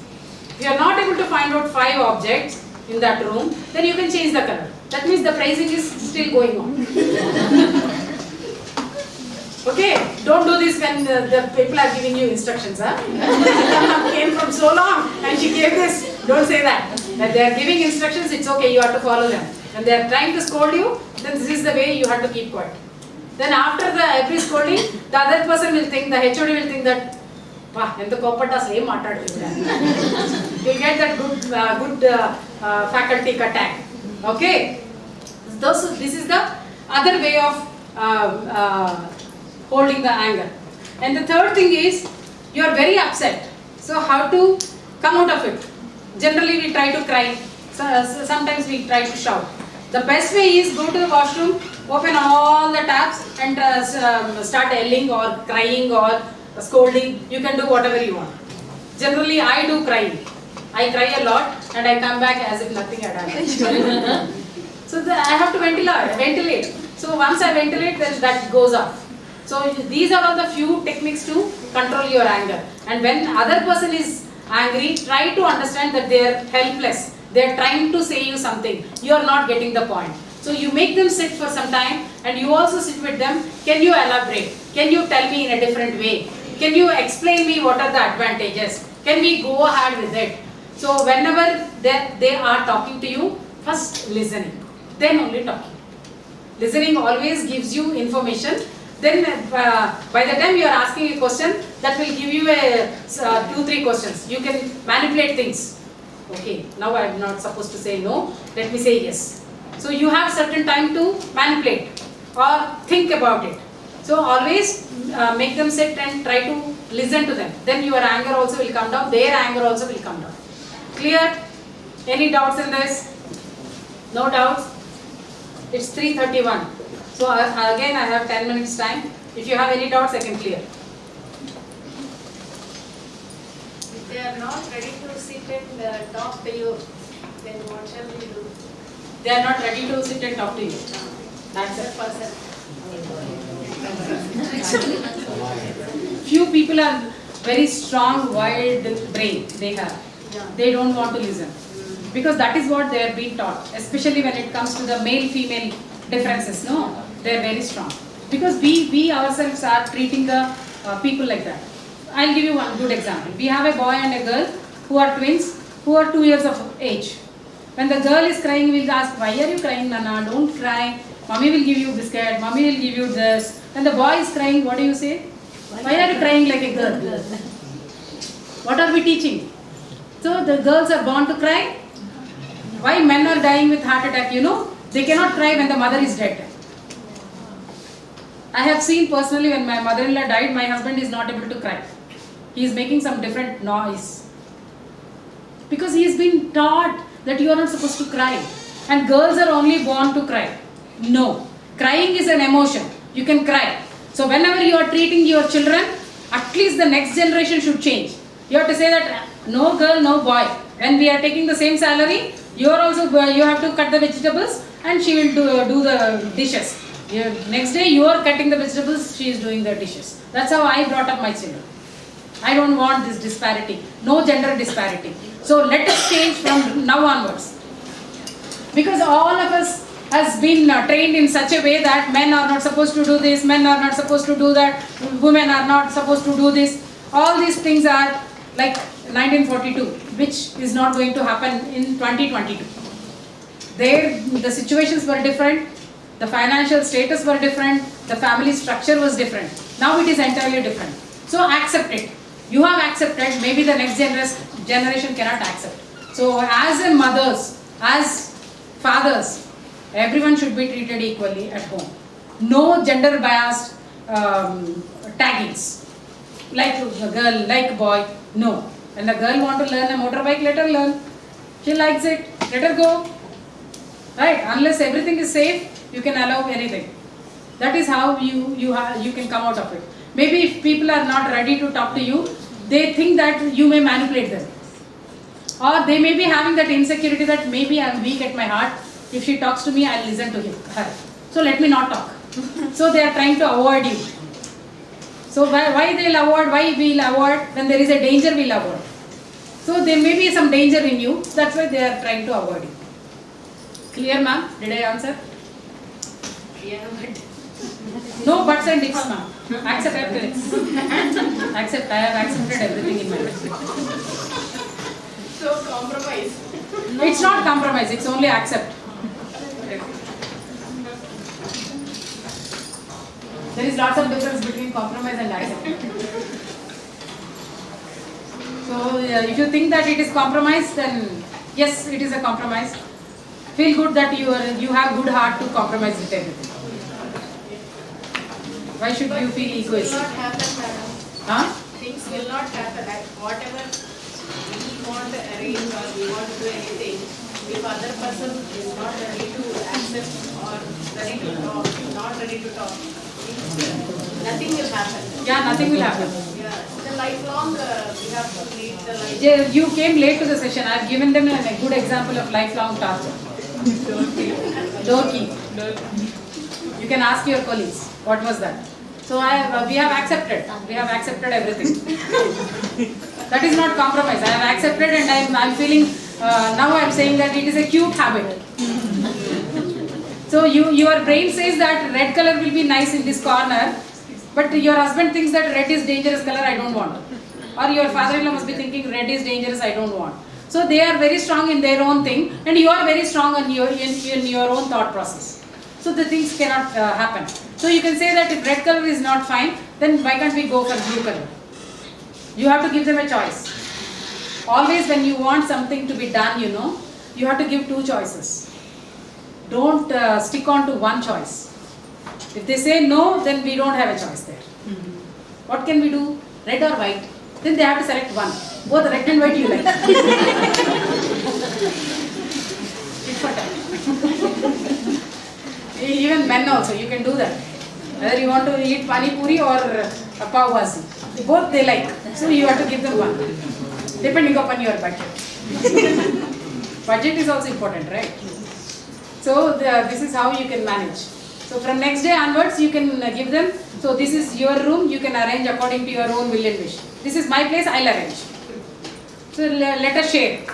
If you are not able to find out 5 objects in that room, then you can change the color. That means the praising is still going on. Okay, don't do this when the people are giving you instructions. Huh? Came from so long and she gave this. Don't say that. When they are giving instructions, it's okay, you have to follow them. When they are trying to scold you, then this is the way you have to keep quiet. Then after every scolding, the other person will think, the HOD will think that, wow, and the coppertas lame you'll get that good faculty tag. Okay? So this is the other way of holding the anger. And the third thing is, you are very upset. So how to come out of it? Generally we try to cry. Sometimes we try to shout. The best way is go to the washroom, open all the taps and start yelling or crying or scolding. You can do whatever you want. Generally I do crying. I cry a lot and I come back as if nothing had happened. So I have to ventilate. So once I ventilate, then that goes off. So these are all the few techniques to control your anger. And when other person is angry, try to understand that they are helpless. They are trying to say you something. You are not getting the point. So you make them sit for some time and you also sit with them. Can you elaborate? Can you tell me in a different way? Can you explain me what are the advantages? Can we go ahead with it? So whenever they are talking to you, first listening, then only talking. Listening always gives you information. Then by the time you are asking a question, that will give you 2-3 questions. You can manipulate things. Okay, now I am not supposed to say no, let me say yes. So you have certain time to manipulate or think about it. So always make them sit and try to listen to them. Then your anger also will come down, their anger also will come down. Clear? Any doubts in this? No doubts? It's 3:31. So again I have 10 minutes time. If you have any doubts, I can clear. If they are not ready to sit and talk to you, then what shall we do? They are not ready to sit and talk to you. That's it. Few people are very strong, wild brain they have. They don't want to listen. Because that is what they are being taught. Especially when it comes to the male-female differences. No, they are very strong. Because we ourselves are treating the people like that. I'll give you one good example. We have a boy and a girl who are twins, who are 2 years of age. When the girl is crying, we'll ask, why are you crying, Nana? Don't cry. Mommy will give you biscuit. Mommy will give you this. When the boy is crying, what do you say? Why are you crying like a girl? What are we teaching? So the girls are born to cry. Why men are dying with heart attack? You know, they cannot cry when the mother is dead. I have seen personally when my mother-in-law died, my husband is not able to cry. He is making some different noise. Because he has been taught that you are not supposed to cry. And girls are only born to cry. No. Crying is an emotion. You can cry. So whenever you are treating your children, at least the next generation should change. You have to say that no girl, no boy. When we are taking the same salary, you have to cut the vegetables and she will do the dishes. Next day you are cutting the vegetables, she is doing the dishes. That's how I brought up my children. I don't want this disparity. No gender disparity. So let us change from now onwards. Because all of us has been trained in such a way that men are not supposed to do this, men are not supposed to do that, women are not supposed to do this. All these things are like 1942, which is not going to happen in 2022. There, the situations were different, the financial status were different, the family structure was different. Now it is entirely different. So accept it. You have accepted, maybe the next generation cannot accept. So as a mothers, as fathers, everyone should be treated equally at home. No gender biased taggings. Like a girl, like a boy. No. When the girl want to learn a motorbike, let her learn. She likes it, let her go. Right? Unless everything is safe, you can allow anything. That is how you can come out of it. Maybe if people are not ready to talk to you, they think that you may manipulate them. Or they may be having that insecurity that maybe I am weak at my heart. If she talks to me, I will listen to her. So let me not talk. So they are trying to avoid you. So why they will avoid, why we will avoid, when there is a danger we will avoid. So there may be some danger in you, that's why they are trying to avoid you. Clear, ma'am? Did I answer? Yeah, but No buts and ifs, ma'am. Accept it. Accept, I have accepted everything in my life. so compromise. It's not compromise, it's only accept. There is lots of difference between compromise and accept. So if you think that it is compromise, then yes, it is a compromise. Feel good that you have good heart to compromise with everything. Why should you feel Things egoistic? will not happen, madam. Huh? Things will not happen. Like whatever we want to arrange or we want to do anything, if other person is not ready to accept or ready to talk, not ready to talk, nothing will happen. Yeah, nothing will happen. Yeah, the lifelong we have to lead the life. You came late to the session. I have given them a good example of lifelong torture. Door key. You can ask your colleagues. What was that? So we have accepted. We have accepted everything. That is not compromise. I have accepted and I am feeling, now I am saying that it is a cute habit. So your brain says that red color will be nice in this corner, but your husband thinks that red is dangerous color, I don't want. Or your father-in-law must be thinking red is dangerous, I don't want. So they are very strong in their own thing and you are very strong in your own thought process. So the things cannot happen. So you can say that if red color is not fine, then why can't we go for blue color? You have to give them a choice. Always when you want something to be done, you have to give two choices. Don't stick on to one choice. If they say no, then we don't have a choice there. What can we do? Red or white? Then they have to select one. Both red and white you like. Tit for tat. Even men also, you can do that. Whether you want to eat pani puri or a pav bhaji, both they like. So you have to give them one, depending upon your budget. Budget is also important, right? So this is how you can manage. So from next day onwards, you can give them. So this is your room. You can arrange according to your own will and wish. This is my place. I'll arrange. So let us share.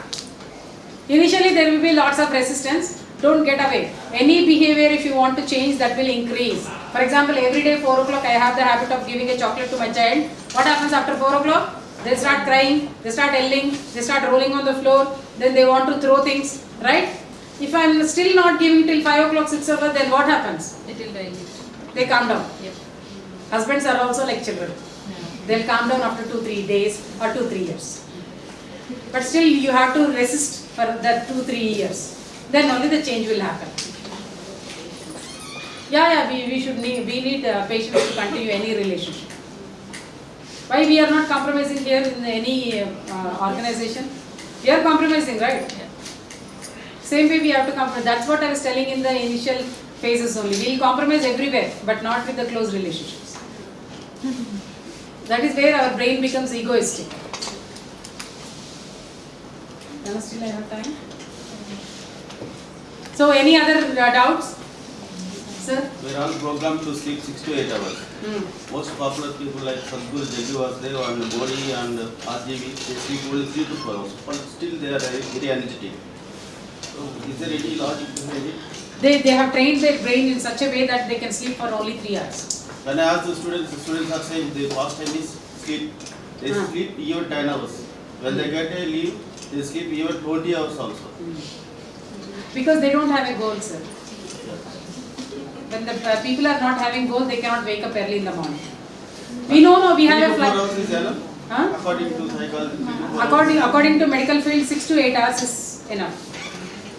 Initially, there will be lots of resistance. Don't get away. Any behavior, if you want to change, that will increase. For example, every day 4 o'clock, I have the habit of giving a chocolate to my child. What happens after 4 o'clock? They start crying, they start yelling, they start rolling on the floor, then they want to throw things, right? If I am still not giving till 5 o'clock, 6 o'clock, then what happens? It will dilute. They calm down. Yep. Husbands are also like children. They'll calm down after 2-3 days or 2-3 years. But still you have to resist for that 2-3 years. Then only the change will happen. We need patience to continue any relationship. Why we are not compromising here in any organization? We are compromising, right? Yeah. Same way we have to compromise. That's what I was telling in the initial phases only. We will compromise everywhere, but not with the close relationships. That is where our brain becomes egoistic. Still I have time. So any other doubts? Sir? We are all programmed to sleep 6 to 8 hours. Most popular people like Sadhguru, Jaggi Vasudev and Modi and RGV, they sleep only 3 to 4 hours. But still they are very energetic. So is there any logic behind it? They have trained their brain in such a way that they can sleep for only 3 hours. When I ask the students are saying their pastime is sleep. They sleep even 10 hours. When they get a leave, they sleep even 20 hours also. Because they don't have a goal, sir. When the people are not having goal, they cannot wake up early in the morning. We have a 4 hours is enough? Huh? According to psychology. According to medical field, 6 to 8 hours is enough.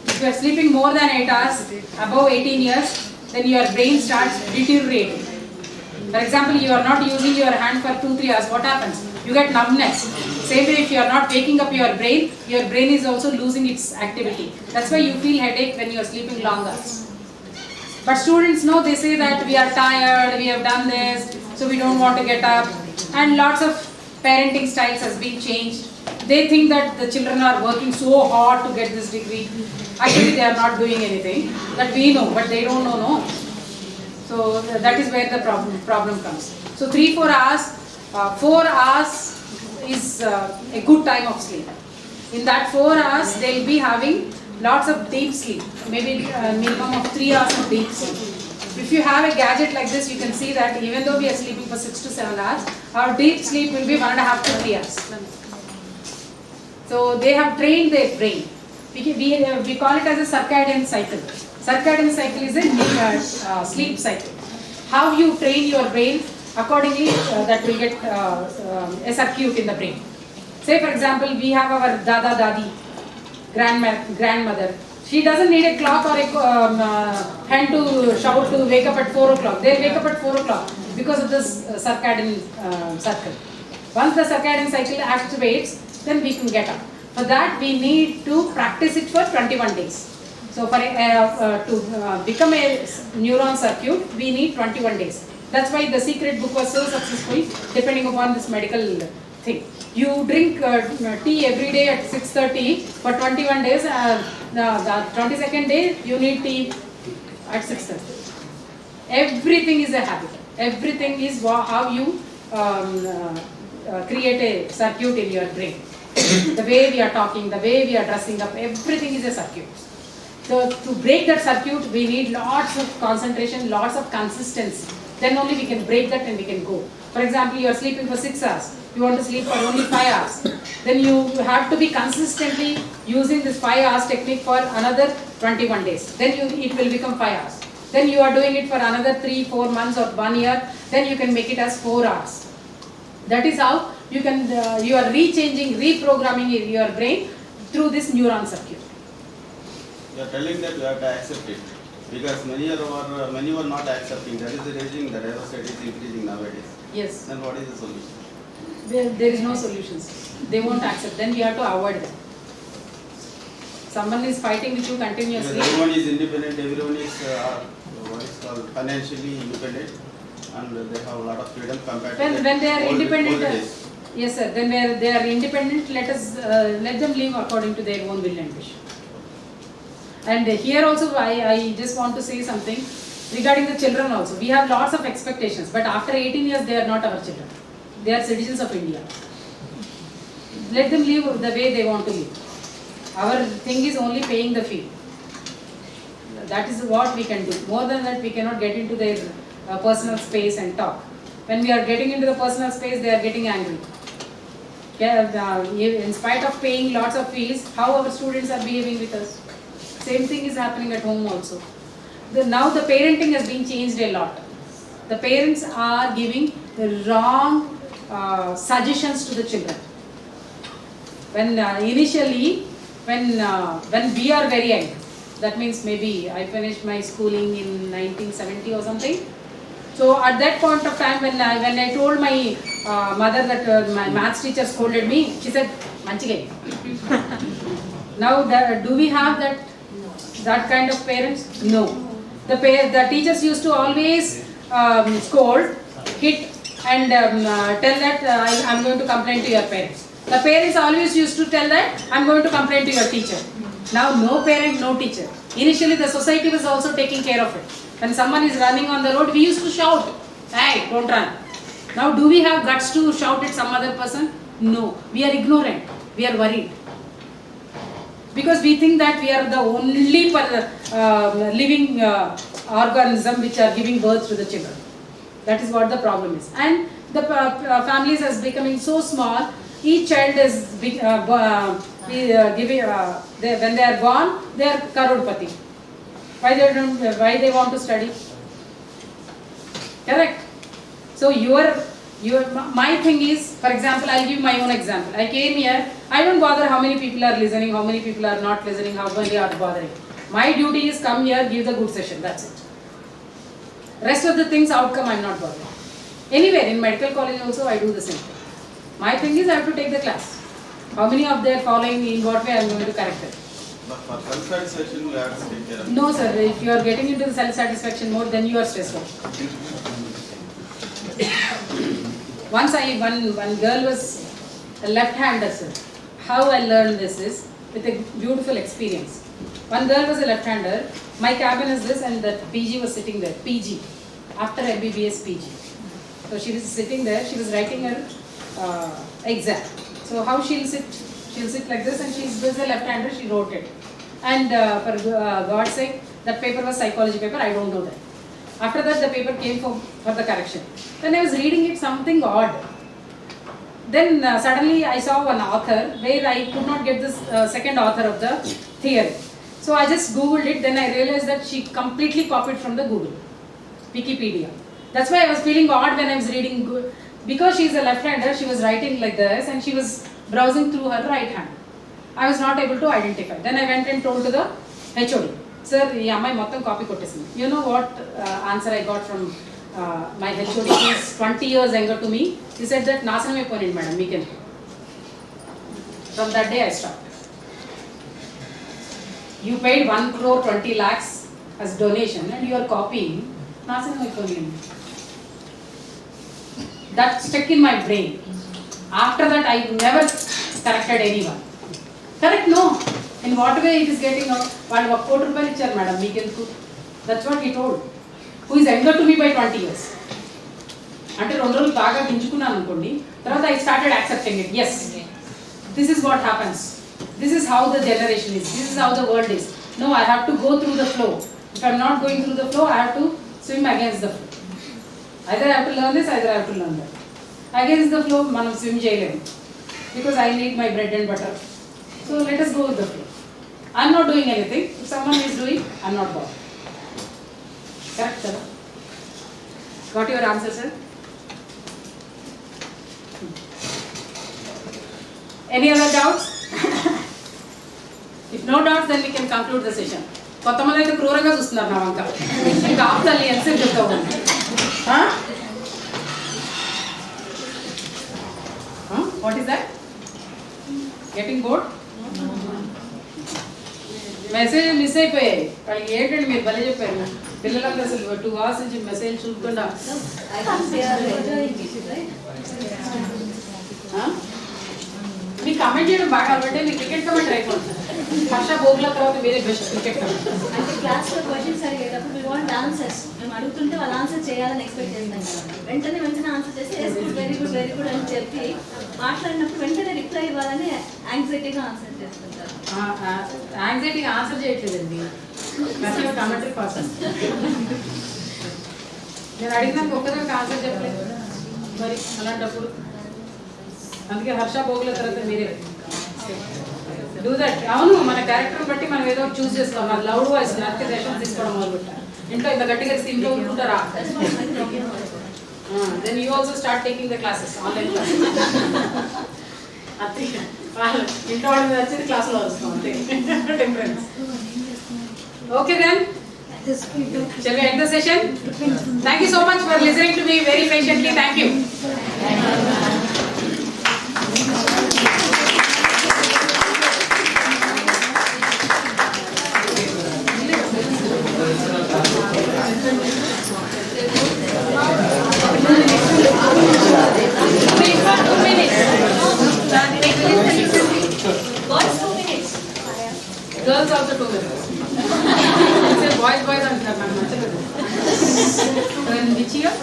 If you are sleeping more than 8 hours, above 18 years, then your brain starts deteriorating. For example, you are not using your hand for 2-3 hours. What happens? You get numbness. Same way, if you are not waking up your brain is also losing its activity. That's why you feel headache when you are sleeping long hours. But students know, they say that we are tired, we have done this, so we don't want to get up. And lots of parenting styles has been changed. They think that the children are working so hard to get this degree. Actually, they are not doing anything. That we know, but they don't know, no. So that is where the problem comes. So 3-4 hours, 4 hours is a good time of sleep. In that 4 hours, they will be having lots of deep sleep, maybe minimum of 3 hours of deep sleep. If you have a gadget like this, you can see that even though we are sleeping for 6 to 7 hours, our deep sleep will be 1.5 to 3 hours. So they have trained their brain. We call it as a circadian cycle. Circadian cycle is a sleep cycle. How you train your brain, accordingly that will get a circuit in the brain. Say for example, we have our dada dadi, grandmother. She doesn't need a clock or a hand to shout to wake up at 4 o'clock. They'll wake up at 4 o'clock because of this circadian cycle. Once the circadian cycle activates, then we can get up. For that, we need to practice it for 21 days. So for to become a neuron circuit, we need 21 days. That's why the secret book was so successful, depending upon this medical thing. You drink tea every day at 6:30 for 21 days. The 22nd day, you need tea at 6:30. Everything is a habit. Everything is how you create a circuit in your brain. The way we are talking, the way we are dressing up, everything is a circuit. So to break that circuit, we need lots of concentration, lots of consistency. Then only we can break that and we can go. For example, you are sleeping for 6 hours. You want to sleep for only 5 hours. Then you have to be consistently using this 5 hours technique for another 21 days. Then it will become 5 hours. Then you are doing it for another 3-4 months or 1 year. Then you can make it as 4 hours. That is how you can you are reprogramming your brain through this neuron circuit. You are telling that you have to accept it because many were not accepting. That is the reason the divorce rate is increasing nowadays. Yes. Then what is the solution? There is no solutions. They won't accept. Then we have to avoid them. Someone is fighting with you continuously. Because everyone is independent. Everyone is what is called financially independent, and they have a lot of freedom compared to when they are independent. older days. Yes, sir. Then they are independent. Let them live according to their own will and wish. And here also, I just want to say something regarding the children also. We have lots of expectations, but after 18 years, they are not our children. They are citizens of India. Let them live the way they want to live. Our thing is only paying the fee. That is what we can do. More than that, we cannot get into their personal space and talk. When we are getting into the personal space, they are getting angry. In spite of paying lots of fees, how our students are behaving with us. Same thing is happening at home also. Now the parenting has been changed a lot. The parents are giving the wrong suggestions to the children. When initially, when we are very young, that means maybe I finished my schooling in 1970 or something. So at that point of time, when I told my mother that my maths teacher scolded me, she said, "Manchigai." Now, do we have that kind of parents? No. The teachers used to always scold, hit, and tell that I'm going to complain to your parents. The parents always used to tell that I'm going to complain to your teacher. Now no parent, no teacher. Initially the society was also taking care of it. When someone is running on the road, we used to shout, "Hey, don't run." Now do we have guts to shout at some other person? No. We are ignorant. We are worried. Because we think that we are the only living organism which are giving birth to the children. That is what the problem is. And the families is becoming so small. Each child is when they are born, they are karodpati. Why they want to study? Correct. So my thing is, for example, I'll give my own example. I came here. I don't bother how many people are listening, how many people are not listening, how many are bothering. My duty is come here, give the good session. That's it. Rest of the things, outcome, I'm not bothering. Anywhere in medical college also, I do the same thing. My thing is I have to take the class. How many of they are following, in what way I am going to correct it? But for self-satisfaction, you have to take care of it. No sir, if you are getting into the self-satisfaction mode, then you are stressful. Once one girl was a left-hander, sir. How I learned this is with a beautiful experience. One girl was a left-hander. My cabin is this, and that PG was sitting there. PG, after MBBS PG. So she was sitting there. She was writing her exam. So how she'll sit? She'll sit like this, and she's a left-hander. She wrote it. And for God's sake, that paper was psychology paper. I don't know that. After that, the paper came for the correction. When I was reading it, something odd. Then suddenly I saw one author where I could not get this second author of the theory. So I just Googled it. Then I realized that she completely copied from the Google, Wikipedia. That's why I was feeling odd when I was reading. Because she is a left-hander, she was writing like this, and she was browsing through her right hand. I was not able to identify. Then I went and told to the HOD, sir, ee ammai mottham copy kottesindi. You know what answer I got from my HOD, who is 20 years younger to me? He said that nasaname ponindi madam, we can. From that day I stopped. You paid 1 crore 20 lakhs as donation and you are copying, nasaname ponindi. That stuck in my brain. After that I never corrected anyone. Correct? No. In what way it is getting out? వాళ్ళు 1 crore రూపాయలు ఇచ్చారు madam మీకెందుకు? That's what he told. Who is younger to me by 20 years. అంటే 2 రోజులు బాగా గింజుకున్నాను అనుకోండి. తర్వాత I started accepting it. Yes. This is what happens. This is how the generation is. This is how the world is. No, I have to go through the flow. If I am not going through the flow, I have to swim against the flow. Either I have to learn this, either I have to learn that. Against the flow, మనం swim చేయలేము. Because I need my bread and butter. So let us go with the flow. I am not doing anything. If someone is doing, I am not bothered. Correct, sir? Got your answer, sir? Any other doubts? If no doubts, then we can conclude the session. కొంతమంది అయితే క్రూరంగా చూస్తున్నారు నా వంక. ఇంకా ఆపుతాలి ఎంతసేపు చెప్తావు? What is that? Getting bored? Message miss అయిపోయాయి. వాళ్ళకి ఏంటంటే మీరు భలే చెప్పారు. పిల్లలందరూ అసలు 2 hours నుంచి మెసేజ్ చూడకుండా మీకు కమెంట్ చేయడం బాగా అలవాటే. మీరు క్రికెట్ కమెంట్ అయిపోతుంది. హర్ష భోగుల తర్వాత వేరే బెస్ట్ క్రికెట్ కమెంట్. అంటే క్లాస్లో క్వశ్చన్స్ అడిగేటప్పుడు we want answers. మేము అడుగుతుంటే వాళ్ళు ఆన్సర్ చేయాలని ఎక్స్పెక్ట్ చేస్తాం కదా. వెంటనే ఆన్సర్ చేసి వెరీ గుడ్ అని చెప్పి మాట్లాడినప్పుడు వెంటనే రిప్లై ఇవ్వాలని యాంగ్జైటీగా ఆన్సర్ చేస్తుంటారు. యాంగ్జైటీగా ఆన్సర్ చేయట్లేదండి. Commentary person. నేను అడిగినాక ఒక్కదానికి ఆన్సర్ చెప్పలేదు మరి అలాంటప్పుడు. అందుకే హర్ష భోగుల తర్వాత మీరే డూ దట్. అవును, మన క్యారెక్టర్ బట్టి మనం ఏదో చూస్ చేసుకోవాలి. మన లౌడ్ వాయిస్ నరికి సెషన్ తీసుకోవడం మొదలుపెట్టారు. ఇంట్లో ఇంత గట్టిగా ఇంట్లో ఉంటుంటారా? Then you also start taking the classes, online classes. అంతే, వాళ్ళు ఇంట్లో వాళ్ళ మీద వచ్చేది క్లాసులో వస్తాం అంతే. Difference. Okay then, shall we end the session? Thank you so much for listening to me very patiently. Thank you. Girls also 2 minutes. Boys అంటారు నాకు నచ్చలేదు. Which year?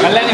కళ్యాణి